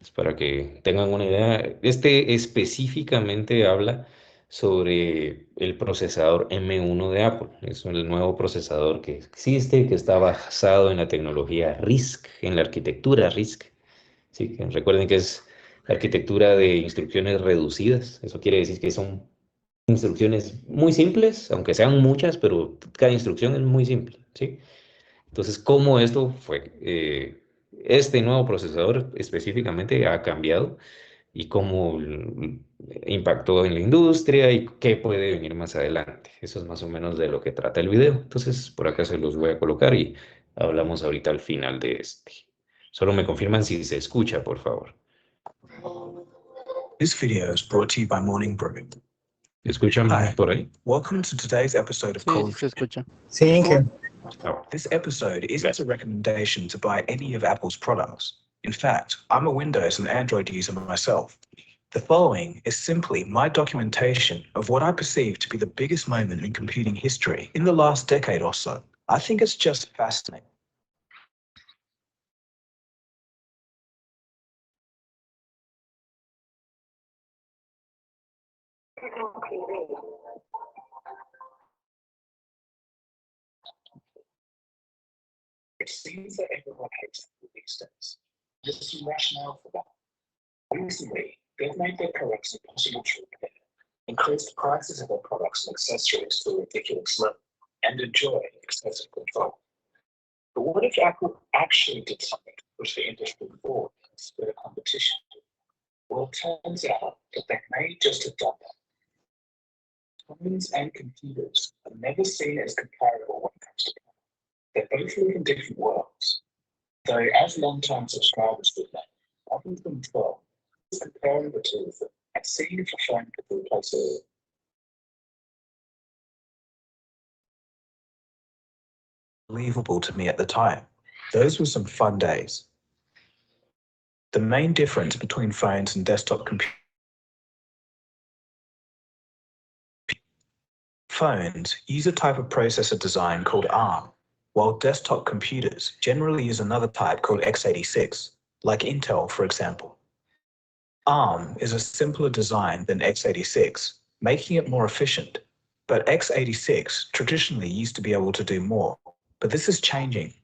Es para que tengan una idea. Este específicamente habla sobre el procesador M1 de Apple. Es el nuevo procesador que existe, que está basado en la tecnología RISC, en la arquitectura RISC. Sí, que recuerden que es la arquitectura de instrucciones reducidas. Eso quiere decir que son instrucciones muy simples, aunque sean muchas, pero cada instrucción es muy simple, ¿sí? Entonces, ¿cómo esto fue? Este nuevo procesador específicamente ha cambiado y cómo impactó en la industria y qué puede venir más adelante. Eso es más o menos de lo que trata el video. Entonces, por acá se los voy a colocar y hablamos ahorita al final de este. Solo me confirman si se escucha, por favor. This video is brought to you by Morning Brew. ¿Escuchan Hi. por ahí? Welcome to today's episode of sí, Call sí of se escucha. Ah, This episode isn't a recommendation to buy any of Apple's products. In fact, I'm a Windows and Android user myself. The following is simply my documentation of what I perceive to be the biggest moment in computing history in the last decade or so. I think it's just fascinating. It seems that everyone hates Apple these days. There's some rationale for that. Recently, they've made their products impossible to repair, increased the prices of their products and accessories to a ridiculous level, and enjoy excessive control. But what if Apple actually did something to push the industry forward instead of competition? Well, it turns out that they may just have done that. Phones and computers are never seen as comparable when it comes to power. They both live in different worlds. Though, as long-time subscribers would know, up until 2012, comparing the two of them and seeing if a phone could replace it. Unbelievable to me at the time. Those were some fun days. The main difference between phones and desktop computers. Phones use a type of processor design called ARM, while desktop computers generally use another type called x86, like Intel, for example. ARM is a simpler design than x86, making it more efficient. But x86 traditionally used to be able to do more, but this is changing.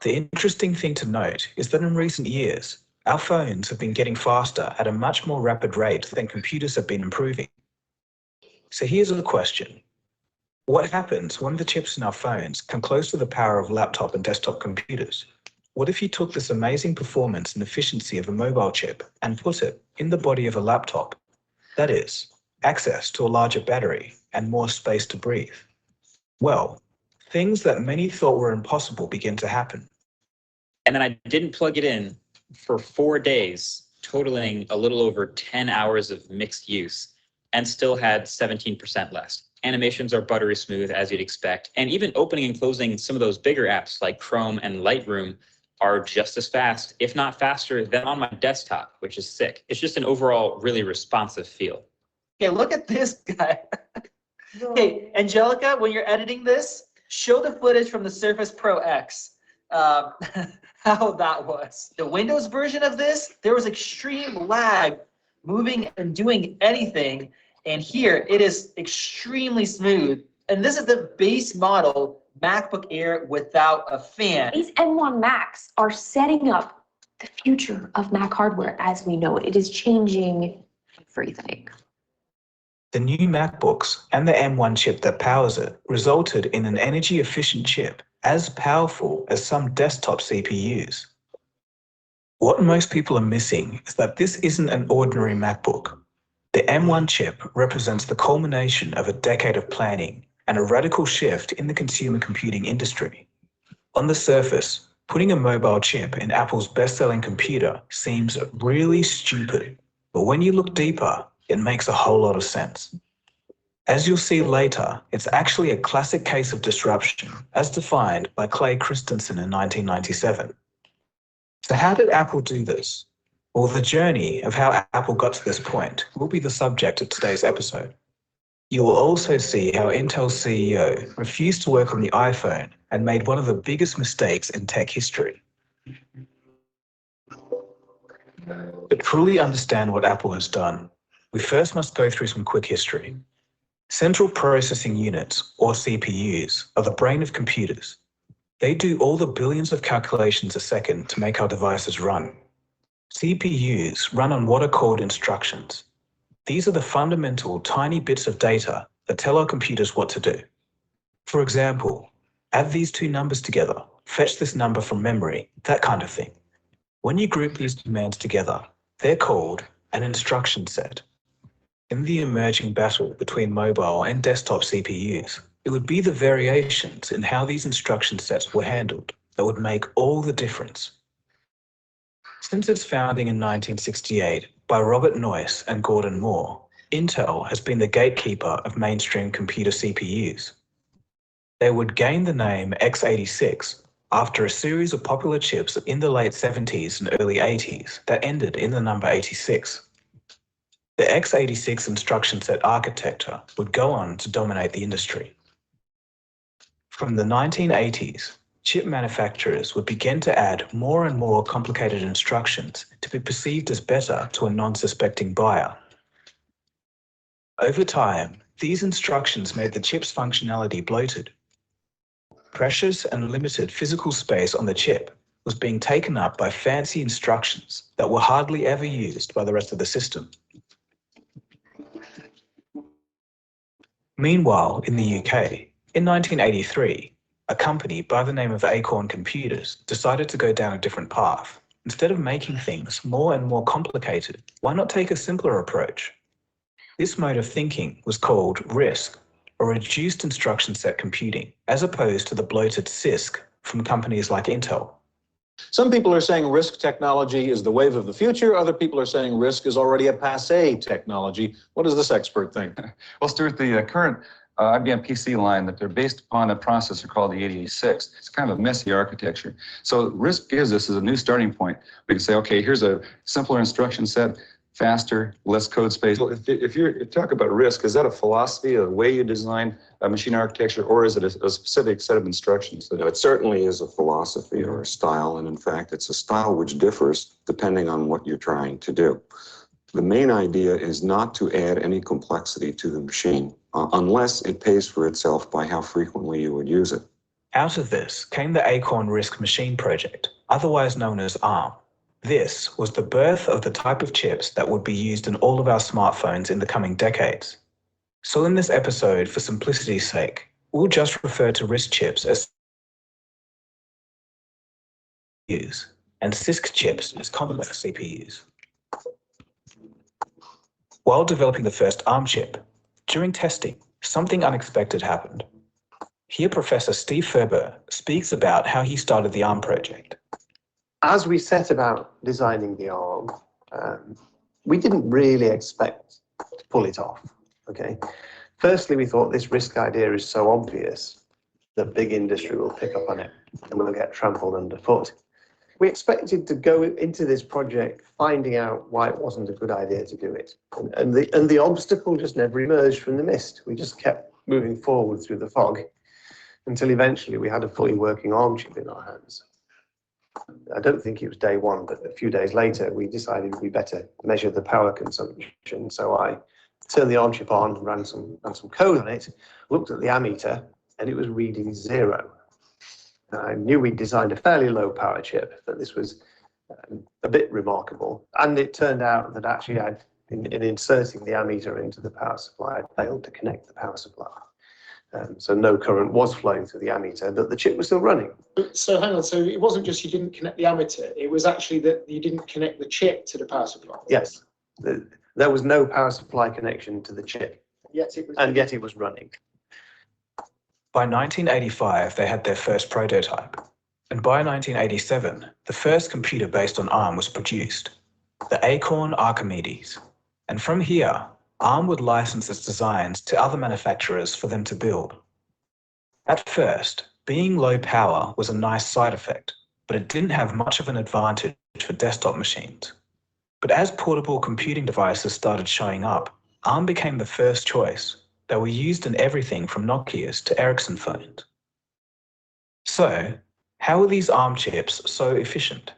The interesting thing to note is that in recent years, our phones have been getting faster at a much more rapid rate than computers have been improving. So here's the question. What happens when the chips in our phones come close to the power of laptop and desktop computers? What if you took this amazing performance and efficiency of a mobile chip and put it in the body of a laptop? That is, access to a larger battery and more space to breathe. Well, things that many thought were impossible begin to happen. And then I didn't plug it in for 4 days, totaling a little over 10 hours of mixed use, and still had 17% less. Animations are buttery smooth, as you'd expect, and even opening and closing some of those bigger apps like Chrome and Lightroom are just as fast, if not faster, than on my desktop, which is sick. It's just an overall really responsive feel. Okay, look at this guy. Okay, Angelica, when you're editing this, show the footage from the Surface Pro X. How that was. The Windows version of this, there was extreme lag moving and doing anything. And here it is extremely smooth. And this is the base model MacBook Air without a fan. These M1 Macs are setting up the future of Mac hardware as we know it. It is changing everything. The new MacBooks and the M1 chip that powers it resulted in an energy-efficient chip as powerful as some desktop CPUs. What most people are missing is that this isn't an ordinary MacBook. The M1 chip represents the culmination of a decade of planning and a radical shift in the consumer computing industry. On the surface, putting a mobile chip in Apple's best-selling computer seems really stupid, but when you look deeper, it makes a whole lot of sense. As you'll see later, it's actually a classic case of disruption, as defined by Clay Christensen in 1997. So how did Apple do this? Well, the journey of how Apple got to this point will be the subject of today's episode. You will also see how Intel's CEO refused to work on the iPhone and made one of the biggest mistakes in tech history. To truly understand what Apple has done, we first must go through some quick history. Central Processing Units, or CPUs, are the brain of computers. They do all the billions of calculations a second to make our devices run. CPUs run on what are called instructions. These are the fundamental tiny bits of data that tell our computers what to do. For example, add these two numbers together, fetch this number from memory, that kind of thing. When you group these commands together, they're called an instruction set. In the emerging battle between mobile and desktop CPUs, it would be the variations in how these instruction sets were handled that would make all the difference. Since its founding in 1968 by Robert Noyce and Gordon Moore, Intel has been the gatekeeper of mainstream computer CPUs. They would gain the name x86 after a series of popular chips in the late 70s and early 80s that ended in the number 86. The x86 instruction set architecture would go on to dominate the industry. From the 1980s, chip manufacturers would begin to add more and more complicated instructions to be perceived as better to a non-suspecting buyer. Over time, these instructions made the chip's functionality bloated. Precious and limited physical space on the chip was being taken up by fancy instructions that were hardly ever used by the rest of the system. Meanwhile, in the UK, in 1983, a company by the name of Acorn Computers decided to go down a different path. Instead of making things more and more complicated, why not take a simpler approach? This mode of thinking was called RISC, or Reduced Instruction Set Computing, as opposed to the bloated CISC from companies like Intel. Some people are saying RISC technology is the wave of the future. Other people are saying RISC is already a passé technology. What does this expert think? Well, Stuart, the current IBM PC line that they're based upon a processor called the 8086. It's kind of a messy architecture. So RISC gives us as a new starting point. We can say, okay, here's a simpler instruction set, faster, less code space. Well, if you talk about RISC, is that a philosophy, a way you design a machine architecture, or is it a specific set of instructions? No, it certainly is a philosophy or a style, and in fact, it's a style which differs depending on what you're trying to do. The main idea is not to add any complexity to the machine, unless it pays for itself by how frequently you would use it. Out of this came the Acorn RISC Machine project, otherwise known as ARM. This was the birth of the type of chips that would be used in all of our smartphones in the coming decades. So in this episode, for simplicity's sake, we'll just refer to RISC chips as CPUs and CISC chips as complex CPUs. While developing the first ARM chip, during testing, something unexpected happened. Here Professor Steve Ferber speaks about how he started the ARM project. As we set about designing the ARM, we didn't really expect to pull it off, okay? Firstly, we thought this RISC idea is so obvious that big industry will pick up on it and we'll get trampled underfoot. We expected to go into this project finding out why it wasn't a good idea to do it. And the obstacle just never emerged from the mist. We just kept moving forward through the fog until eventually we had a fully working ARM chip in our hands. I don't think it was day one, but a few days later, we decided we better measure the power consumption. So I turned the ARM chip on, ran some code on it, looked at the ammeter, and it was reading 0. I knew we'd designed a fairly low power chip, but this was a bit remarkable. And it turned out that actually in inserting the ammeter into the power supply, I'd failed to connect the power supply. So no current was flowing through the ammeter, but the chip was still running. So hang on, so it wasn't just you didn't connect the ammeter, it was actually that you didn't connect the chip to the power supply? Yes, there was no power supply connection to the chip, yet it was running. By 1985, they had their first prototype. And by 1987, the first computer based on ARM was produced, the Acorn Archimedes. And from here, ARM would license its designs to other manufacturers for them to build. At first, being low power was a nice side effect, but it didn't have much of an advantage for desktop machines. But as portable computing devices started showing up, ARM became the first choice. They were used in everything from Nokia's to Ericsson phones. So, how are these ARM chips so efficient?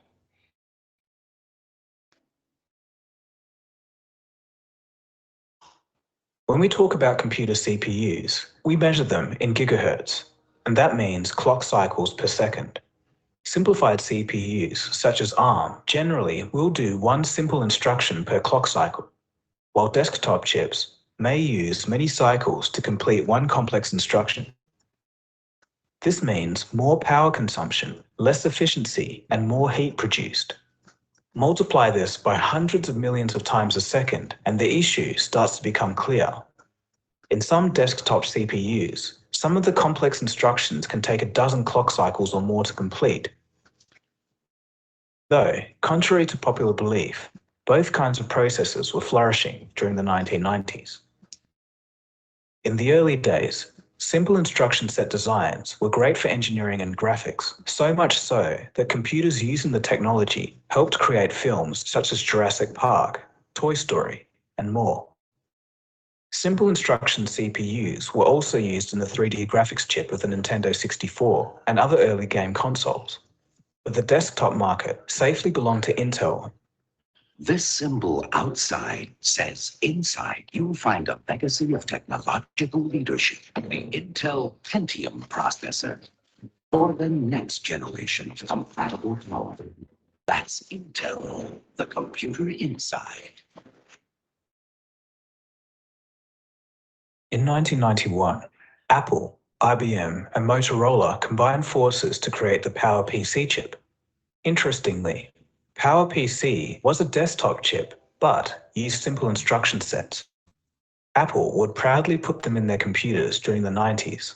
When we talk about computer CPUs, we measure them in gigahertz, and that means clock cycles per second. Simplified CPUs, such as ARM, generally will do one simple instruction per clock cycle, while desktop chips may use many cycles to complete one complex instruction. This means more power consumption, less efficiency, and more heat produced. Multiply this by hundreds of millions of times a second, and the issue starts to become clear. In some desktop CPUs, some of the complex instructions can take a dozen clock cycles or more to complete. Though, contrary to popular belief, both kinds of processors were flourishing during the 1990s. In the early days, simple instruction set designs were great for engineering and graphics, so much so that computers using the technology helped create films such as Jurassic Park, Toy Story, and more. Simple instruction CPUs were also used in the 3D graphics chip of the Nintendo 64 and other early game consoles. But the desktop market safely belonged to Intel. This symbol outside says inside you'll find a legacy of technological leadership, the Intel Pentium processor, for the next generation of compatible power. That's Intel, the computer inside. In 1991, Apple, IBM, and Motorola combined forces to create the PowerPC chip. Interestingly, PowerPC was a desktop chip, but used simple instruction sets. Apple would proudly put them in their computers during the 90s.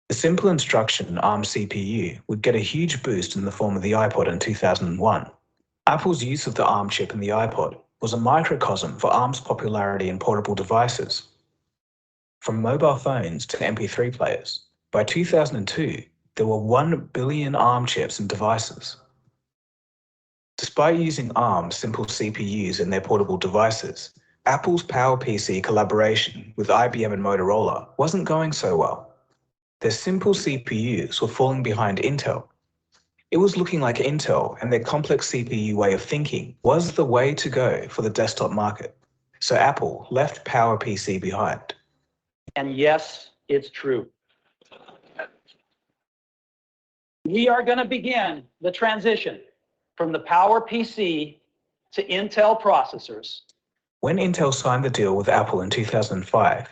The simple instruction ARM CPU would get a huge boost in the form of the iPod in 2001. Apple's use of the ARM chip in the iPod was a microcosm for ARM's popularity in portable devices. From mobile phones to MP3 players, by 2002, there were 1 billion ARM chips in devices. Despite using ARM simple CPUs in their portable devices, Apple's PowerPC collaboration with IBM and Motorola wasn't going so well. Their simple CPUs were falling behind Intel. It was looking like Intel and their complex CPU way of thinking was the way to go for the desktop market. So Apple left PowerPC behind. And yes, it's true. We are going to begin the transition from the PowerPC to Intel processors. When Intel signed the deal with Apple in 2005,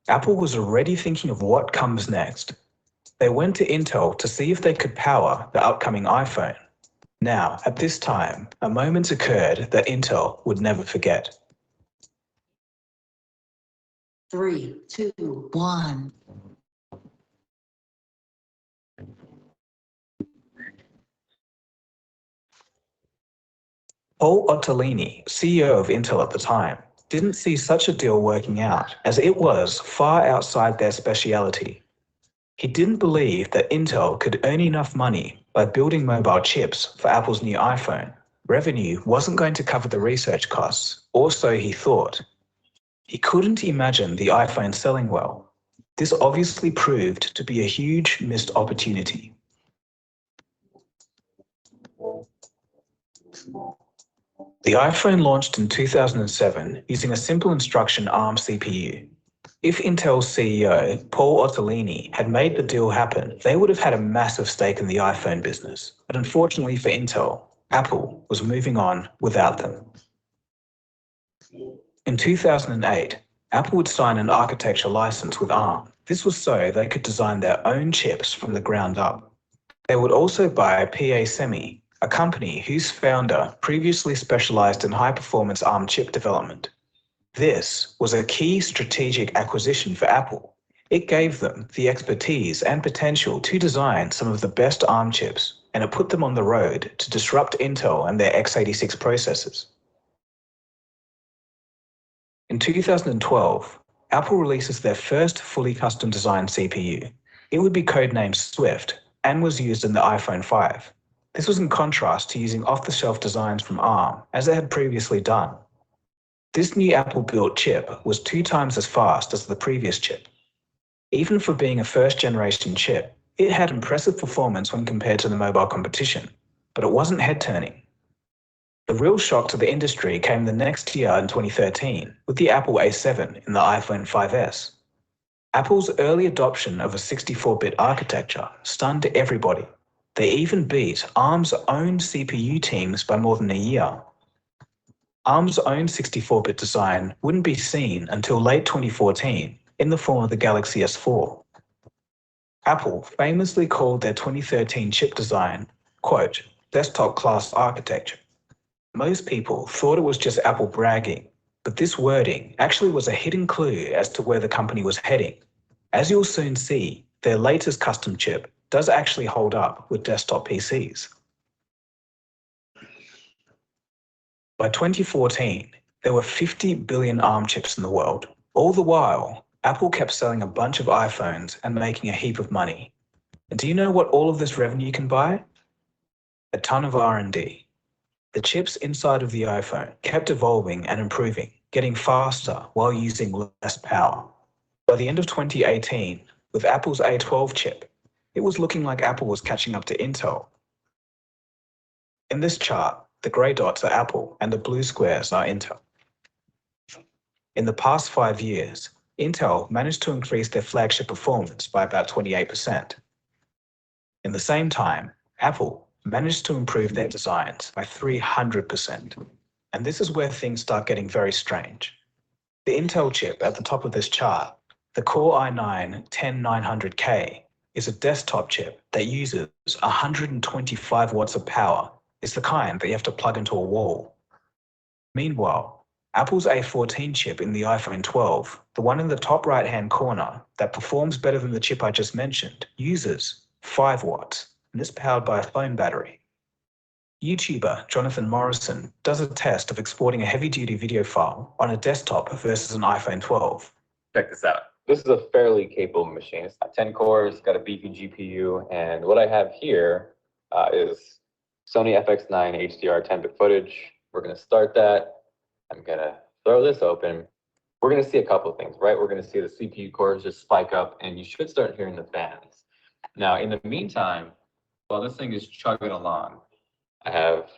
Apple was already thinking of what comes next. They went to Intel to see if they could power the upcoming iPhone. Now, at this time, a moment occurred that Intel would never forget. 3, 2, 1. Paul Otellini, CEO of Intel at the time, didn't see such a deal working out, as it was far outside their speciality. He didn't believe that Intel could earn enough money by building mobile chips for Apple's new iPhone. Revenue wasn't going to cover the research costs, or so he thought. He couldn't imagine the iPhone selling well. This obviously proved to be a huge missed opportunity. The iPhone launched in 2007 using a simple instruction ARM CPU. If Intel's CEO, Paul Otellini, had made the deal happen, they would have had a massive stake in the iPhone business. But unfortunately for Intel, Apple was moving on without them. In 2008, Apple would sign an architecture license with ARM. This was so they could design their own chips from the ground up. They would also buy PA Semi, a company whose founder previously specialized in high-performance ARM chip development. This was a key strategic acquisition for Apple. It gave them the expertise and potential to design some of the best ARM chips, and it put them on the road to disrupt Intel and their x86 processors. In 2012, Apple releases their first fully custom designed CPU. It would be codenamed Swift and was used in the iPhone 5. This was in contrast to using off-the-shelf designs from ARM, as they had previously done. This new Apple-built chip was 2 times as fast as the previous chip. Even for being a first-generation chip, it had impressive performance when compared to the mobile competition, but it wasn't head-turning. The real shock to the industry came the next year in 2013 with the Apple A7 in the iPhone 5S. Apple's early adoption of a 64-bit architecture stunned everybody. They even beat ARM's own CPU teams by more than a year. ARM's own 64-bit design wouldn't be seen until late 2014 in the form of the Galaxy S4. Apple famously called their 2013 chip design, quote, desktop-class architecture. Most people thought it was just Apple bragging, but this wording actually was a hidden clue as to where the company was heading. As you'll soon see, their latest custom chip does actually hold up with desktop PCs. By 2014, there were 50 billion ARM chips in the world. All the while, Apple kept selling a bunch of iPhones and making a heap of money. And do you know what all of this revenue can buy? A ton of R&D. The chips inside of the iPhone kept evolving and improving, getting faster while using less power. By the end of 2018, with Apple's A12 chip, it was looking like Apple was catching up to Intel. In this chart, the grey dots are Apple and the blue squares are Intel. In the past 5 years, Intel managed to increase their flagship performance by about 28%. In the same time, Apple managed to improve their designs by 300%. And this is where things start getting very strange. The Intel chip at the top of this chart, the Core i9-10900K, is a desktop chip that uses 125 watts of power. It's the kind that you have to plug into a wall. Meanwhile, Apple's A14 chip in the iPhone 12, the one in the top right-hand corner that performs better than the chip I just mentioned, uses 5 watts, and is powered by a phone battery. YouTuber Jonathan Morrison does a test of exporting a heavy-duty video file on a desktop versus an iPhone 12. Check this out. This is a fairly capable machine. It's got 10 cores, got a beefy GPU, and what I have here is Sony FX9 HDR 10-bit footage. We're going to start that. I'm going to throw this open. We're going to see a couple of things, right? We're going to see the CPU cores just spike up, and you should start hearing the fans. Now, in the meantime, while this thing is chugging along, I have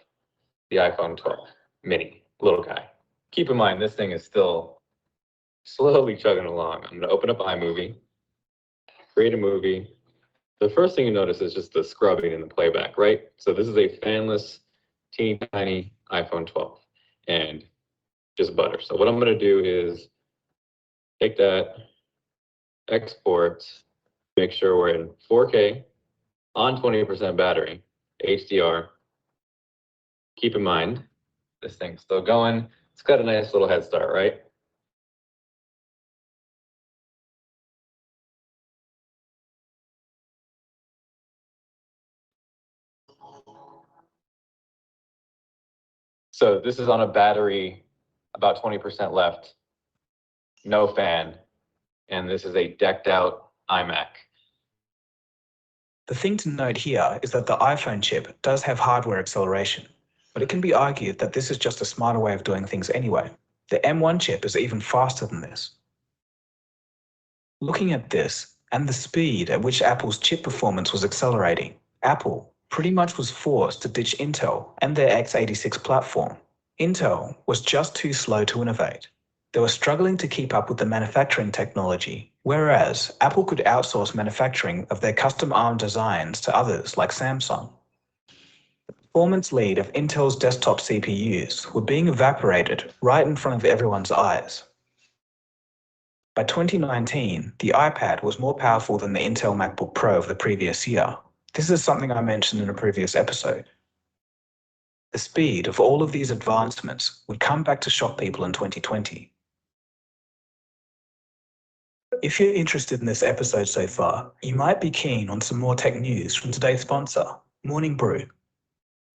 the iPhone 12 mini, little guy. Keep in mind, this thing is still slowly chugging along. I'm gonna open up iMovie, create a movie. The first thing you notice is just the scrubbing and the playback, right? So this is a fanless, teeny tiny iPhone 12 and just butter. So what I'm gonna do is take that, export, make sure we're in 4K, on 20% battery, HDR. Keep in mind, this thing's still going. It's got a nice little head start, right? So this is on a battery, about 20% left, no fan, and this is a decked out iMac. The thing to note here is that the iPhone chip does have hardware acceleration, but it can be argued that this is just a smarter way of doing things anyway. The M1 chip is even faster than this. Looking at this, and the speed at which Apple's chip performance was accelerating, Apple pretty much was forced to ditch Intel and their x86 platform. Intel was just too slow to innovate. They were struggling to keep up with the manufacturing technology, whereas Apple could outsource manufacturing of their custom ARM designs to others like Samsung. The performance lead of Intel's desktop CPUs were being evaporated right in front of everyone's eyes. By 2019, the iPad was more powerful than the Intel MacBook Pro of the previous year. This is something I mentioned in a previous episode. The speed of all of these advancements would come back to shock people in 2020. If you're interested in this episode so far, you might be keen on some more tech news from today's sponsor, Morning Brew.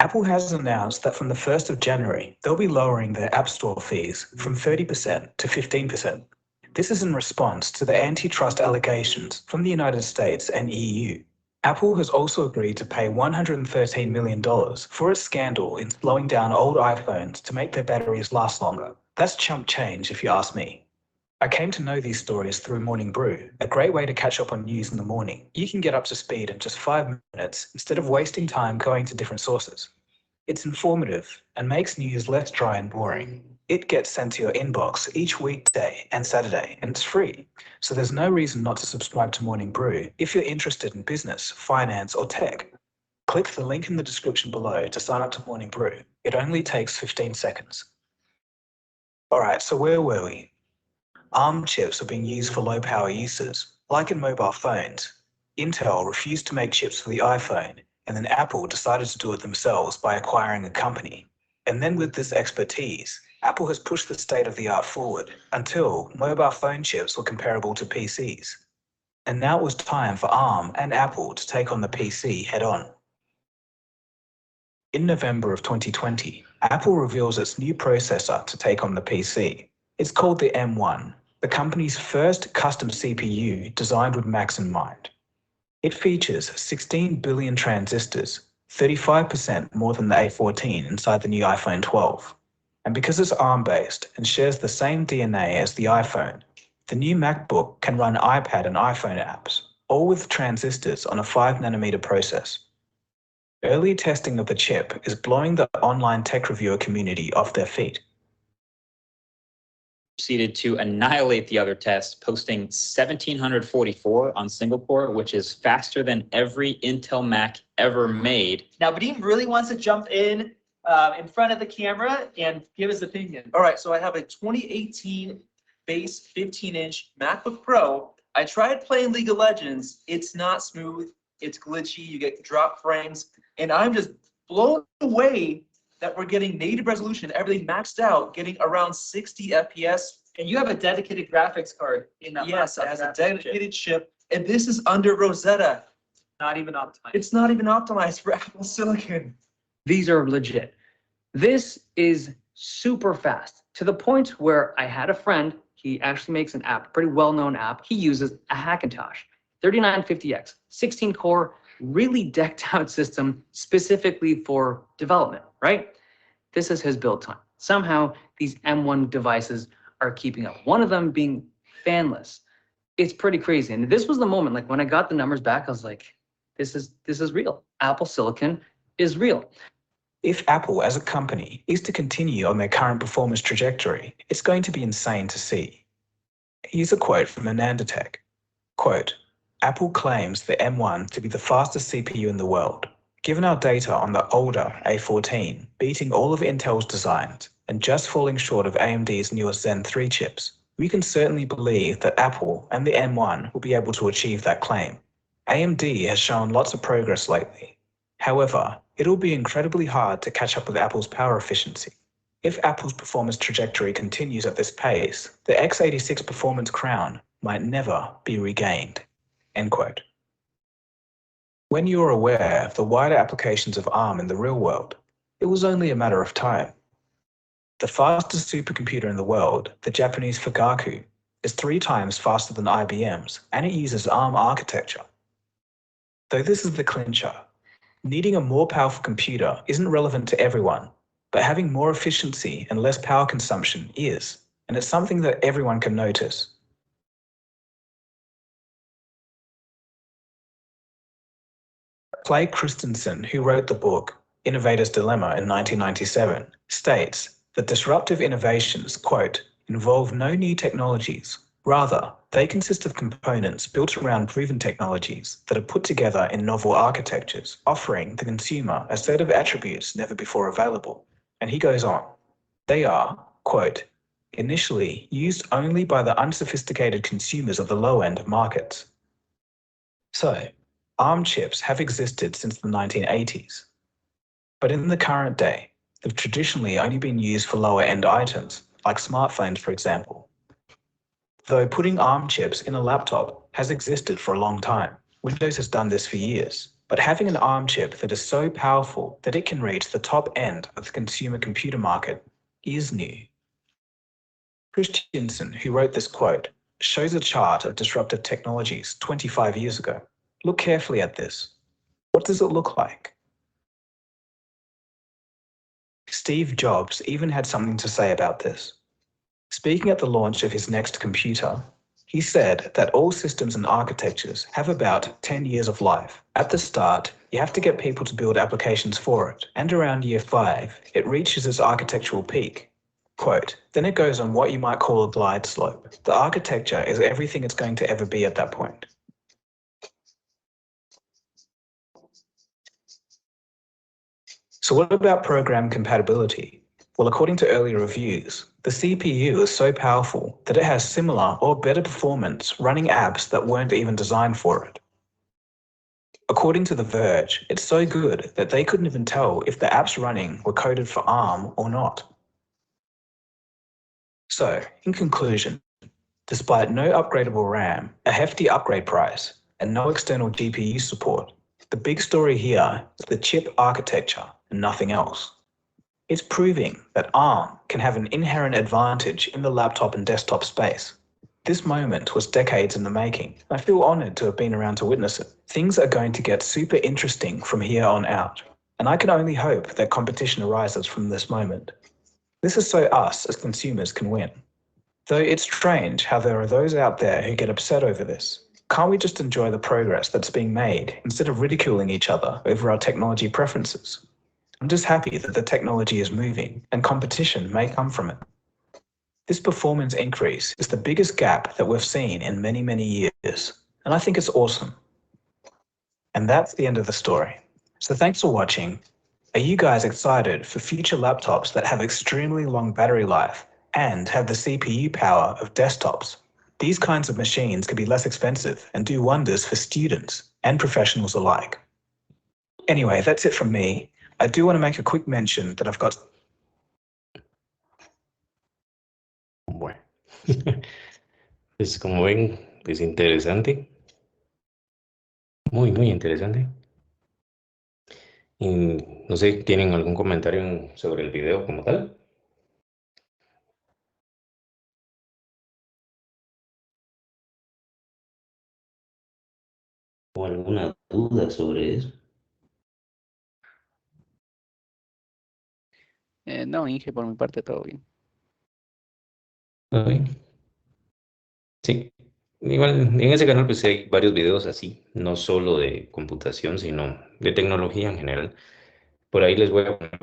Apple has announced that from the 1st of January, they'll be lowering their App Store fees from 30% to 15%. This is in response to the antitrust allegations from the United States and EU. Apple has also agreed to pay $113 million for its scandal in slowing down old iPhones to make their batteries last longer. That's chump change if you ask me. I came to know these stories through Morning Brew, a great way to catch up on news in the morning. You can get up to speed in just 5 minutes instead of wasting time going to different sources. It's informative and makes news less dry and boring. It gets sent to your inbox each weekday and Saturday, and it's free. So there's no reason not to subscribe to Morning Brew if you're interested in business, finance, or tech. Click the link in the description below to sign up to Morning Brew. It only takes 15 seconds. Alright, so where were we? ARM chips are being used for low power uses. Like in mobile phones, Intel refused to make chips for the iPhone, and then Apple decided to do it themselves by acquiring a company. And then with this expertise, Apple has pushed the state-of-the-art forward until mobile phone chips were comparable to PCs. And now it was time for ARM and Apple to take on the PC head-on. In November of 2020, Apple reveals its new processor to take on the PC. It's called the M1, the company's first custom CPU designed with Macs in mind. It features 16 billion transistors, 35% more than the A14 inside the new iPhone 12. And because it's ARM-based and shares the same DNA as the iPhone, the new MacBook can run iPad and iPhone apps, all with transistors on a 5nm process. Early testing of the chip is blowing the online tech reviewer community off their feet. Proceeded to annihilate the other tests, posting 1744 on Singapore, which is faster than every Intel Mac ever made. Now, Vadim really wants to jump in front of the camera and give his opinion. All right, so I have a 2018 base 15-inch MacBook Pro. I tried playing League of Legends. It's not smooth. It's glitchy. You get drop frames. And I'm just blown away that we're getting native resolution, everything maxed out, getting around 60 FPS. And you have a dedicated graphics card in that. Yes, it has a dedicated chip. And this is under Rosetta. Not even optimized. It's not even optimized for Apple Silicon. These are legit. This is super fast to the point where I had a friend, he actually makes an app, pretty well-known app. He uses a Hackintosh 3950X, 16-core, really decked out system specifically for development, right? This is his build time. Somehow these M1 devices are keeping up. One of them being fanless. It's pretty crazy. And this was the moment, like when I got the numbers back, I was like, This is real. Apple Silicon is real. If Apple as a company is to continue on their current performance trajectory, it's going to be insane to see. Here's a quote from AnandaTech. Quote, Apple claims the M1 to be the fastest CPU in the world. Given our data on the older A14, beating all of Intel's designs, and just falling short of AMD's newest Zen 3 chips, we can certainly believe that Apple and the M1 will be able to achieve that claim. AMD has shown lots of progress lately. However, it'll be incredibly hard to catch up with Apple's power efficiency. If Apple's performance trajectory continues at this pace, the x86 performance crown might never be regained. End quote. When you're aware of the wider applications of ARM in the real world, it was only a matter of time. The fastest supercomputer in the world, the Japanese Fugaku, is 3 times faster than IBM's, and it uses ARM architecture. Though this is the clincher, needing a more powerful computer isn't relevant to everyone, but having more efficiency and less power consumption is, and it's something that everyone can notice. Clay Christensen, who wrote the book Innovator's Dilemma in 1997, states that disruptive innovations, quote, involve no new technologies. Rather, they consist of components built around proven technologies that are put together in novel architectures, offering the consumer a set of attributes never before available. And he goes on. They are, quote, initially used only by the unsophisticated consumers of the low-end markets. So, ARM chips have existed since the 1980s. But in the current day, they've traditionally only been used for lower-end items, like smartphones, for example. Though putting ARM chips in a laptop has existed for a long time. Windows has done this for years. But having an ARM chip that is so powerful that it can reach the top end of the consumer computer market is new. Christensen, who wrote this quote, shows a chart of disruptive technologies 25 years ago. Look carefully at this. What does it look like? Steve Jobs even had something to say about this. Speaking at the launch of his next computer, he said that all systems and architectures have about 10 years of life. At the start, you have to get people to build applications for it, and around year 5, it reaches its architectural peak. Quote, then it goes on what you might call a glide slope. The architecture is everything it's going to ever be at that point. So what about program compatibility? Well, according to earlier reviews, the CPU is so powerful that it has similar or better performance running apps that weren't even designed for it. According to The Verge, it's so good that they couldn't even tell if the apps running were coded for ARM or not. So, in conclusion, despite no upgradable RAM, a hefty upgrade price, and no external GPU support, the big story here is the chip architecture and nothing else. It's proving that ARM can have an inherent advantage in the laptop and desktop space. This moment was decades in the making. I feel honored to have been around to witness it. Things are going to get super interesting from here on out, and I can only hope that competition arises from this moment. This is so us as consumers can win. Though it's strange how there are those out there who get upset over this. Can't we just enjoy the progress that's being made instead of ridiculing each other over our technology preferences? I'm just happy that the technology is moving and competition may come from it. This performance increase is the biggest gap that we've seen in many, many years, and I think it's awesome. And that's the end of the story. So thanks for watching. Are you guys excited for future laptops that have extremely long battery life and have the CPU power of desktops? These kinds of machines can be less expensive and do wonders for students and professionals alike. Anyway, that's it from me. I do want to make a quick mention that I've got... Bueno, pues como ven, es interesante. Muy, muy interesante. Y no sé, ¿tienen algún comentario sobre el video como tal? ¿O alguna duda sobre eso? No, Inge, por mi parte todo bien. ¿Todo bien? Sí. igual en ese canal pues hay varios videos así, no solo de computación, sino de tecnología en general. Por ahí les voy a poner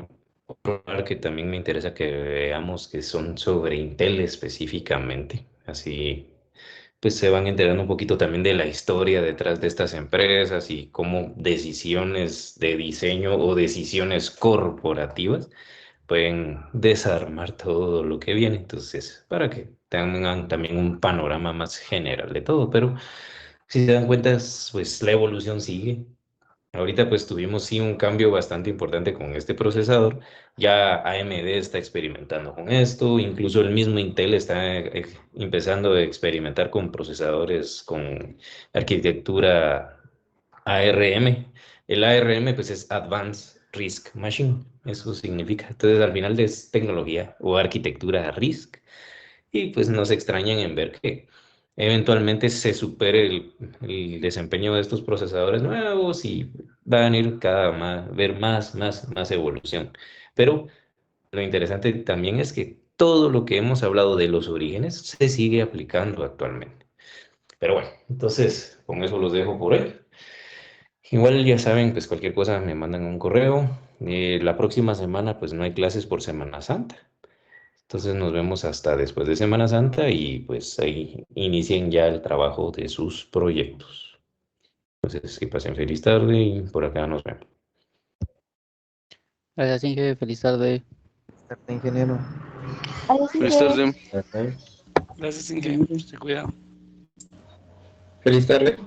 otro par que también me interesa que veamos que son sobre Intel específicamente. Así pues se van enterando un poquito también de la historia detrás de estas empresas y cómo decisiones de diseño o decisiones corporativas pueden desarmar todo lo que viene. Entonces, para que tengan también un panorama más general de todo, pero si se dan cuenta, pues la evolución sigue. Ahorita pues tuvimos sí un cambio bastante importante con este procesador. Ya AMD está experimentando con esto, incluso el mismo Intel está empezando a experimentar con procesadores con arquitectura ARM. El ARM pues es Advanced RISC Machine, eso significa. Entonces al final es tecnología o arquitectura RISC y pues nos extrañan en ver que eventualmente se supere el desempeño de estos procesadores nuevos y va a venir ver más evolución. Pero lo interesante también es que todo lo que hemos hablado de los orígenes se sigue aplicando actualmente. Pero bueno, entonces con eso los dejo por hoy. Igual ya saben, pues cualquier cosa me mandan un correo. La próxima semana pues no hay clases por Semana Santa. Entonces nos vemos hasta después de Semana Santa y pues ahí inicien ya el trabajo de sus proyectos. Entonces que pasen feliz tarde y por acá nos vemos. Gracias, Inge. Feliz tarde. Ingeniero. Feliz tarde. Gracias, Inge. Se cuida. Feliz tarde.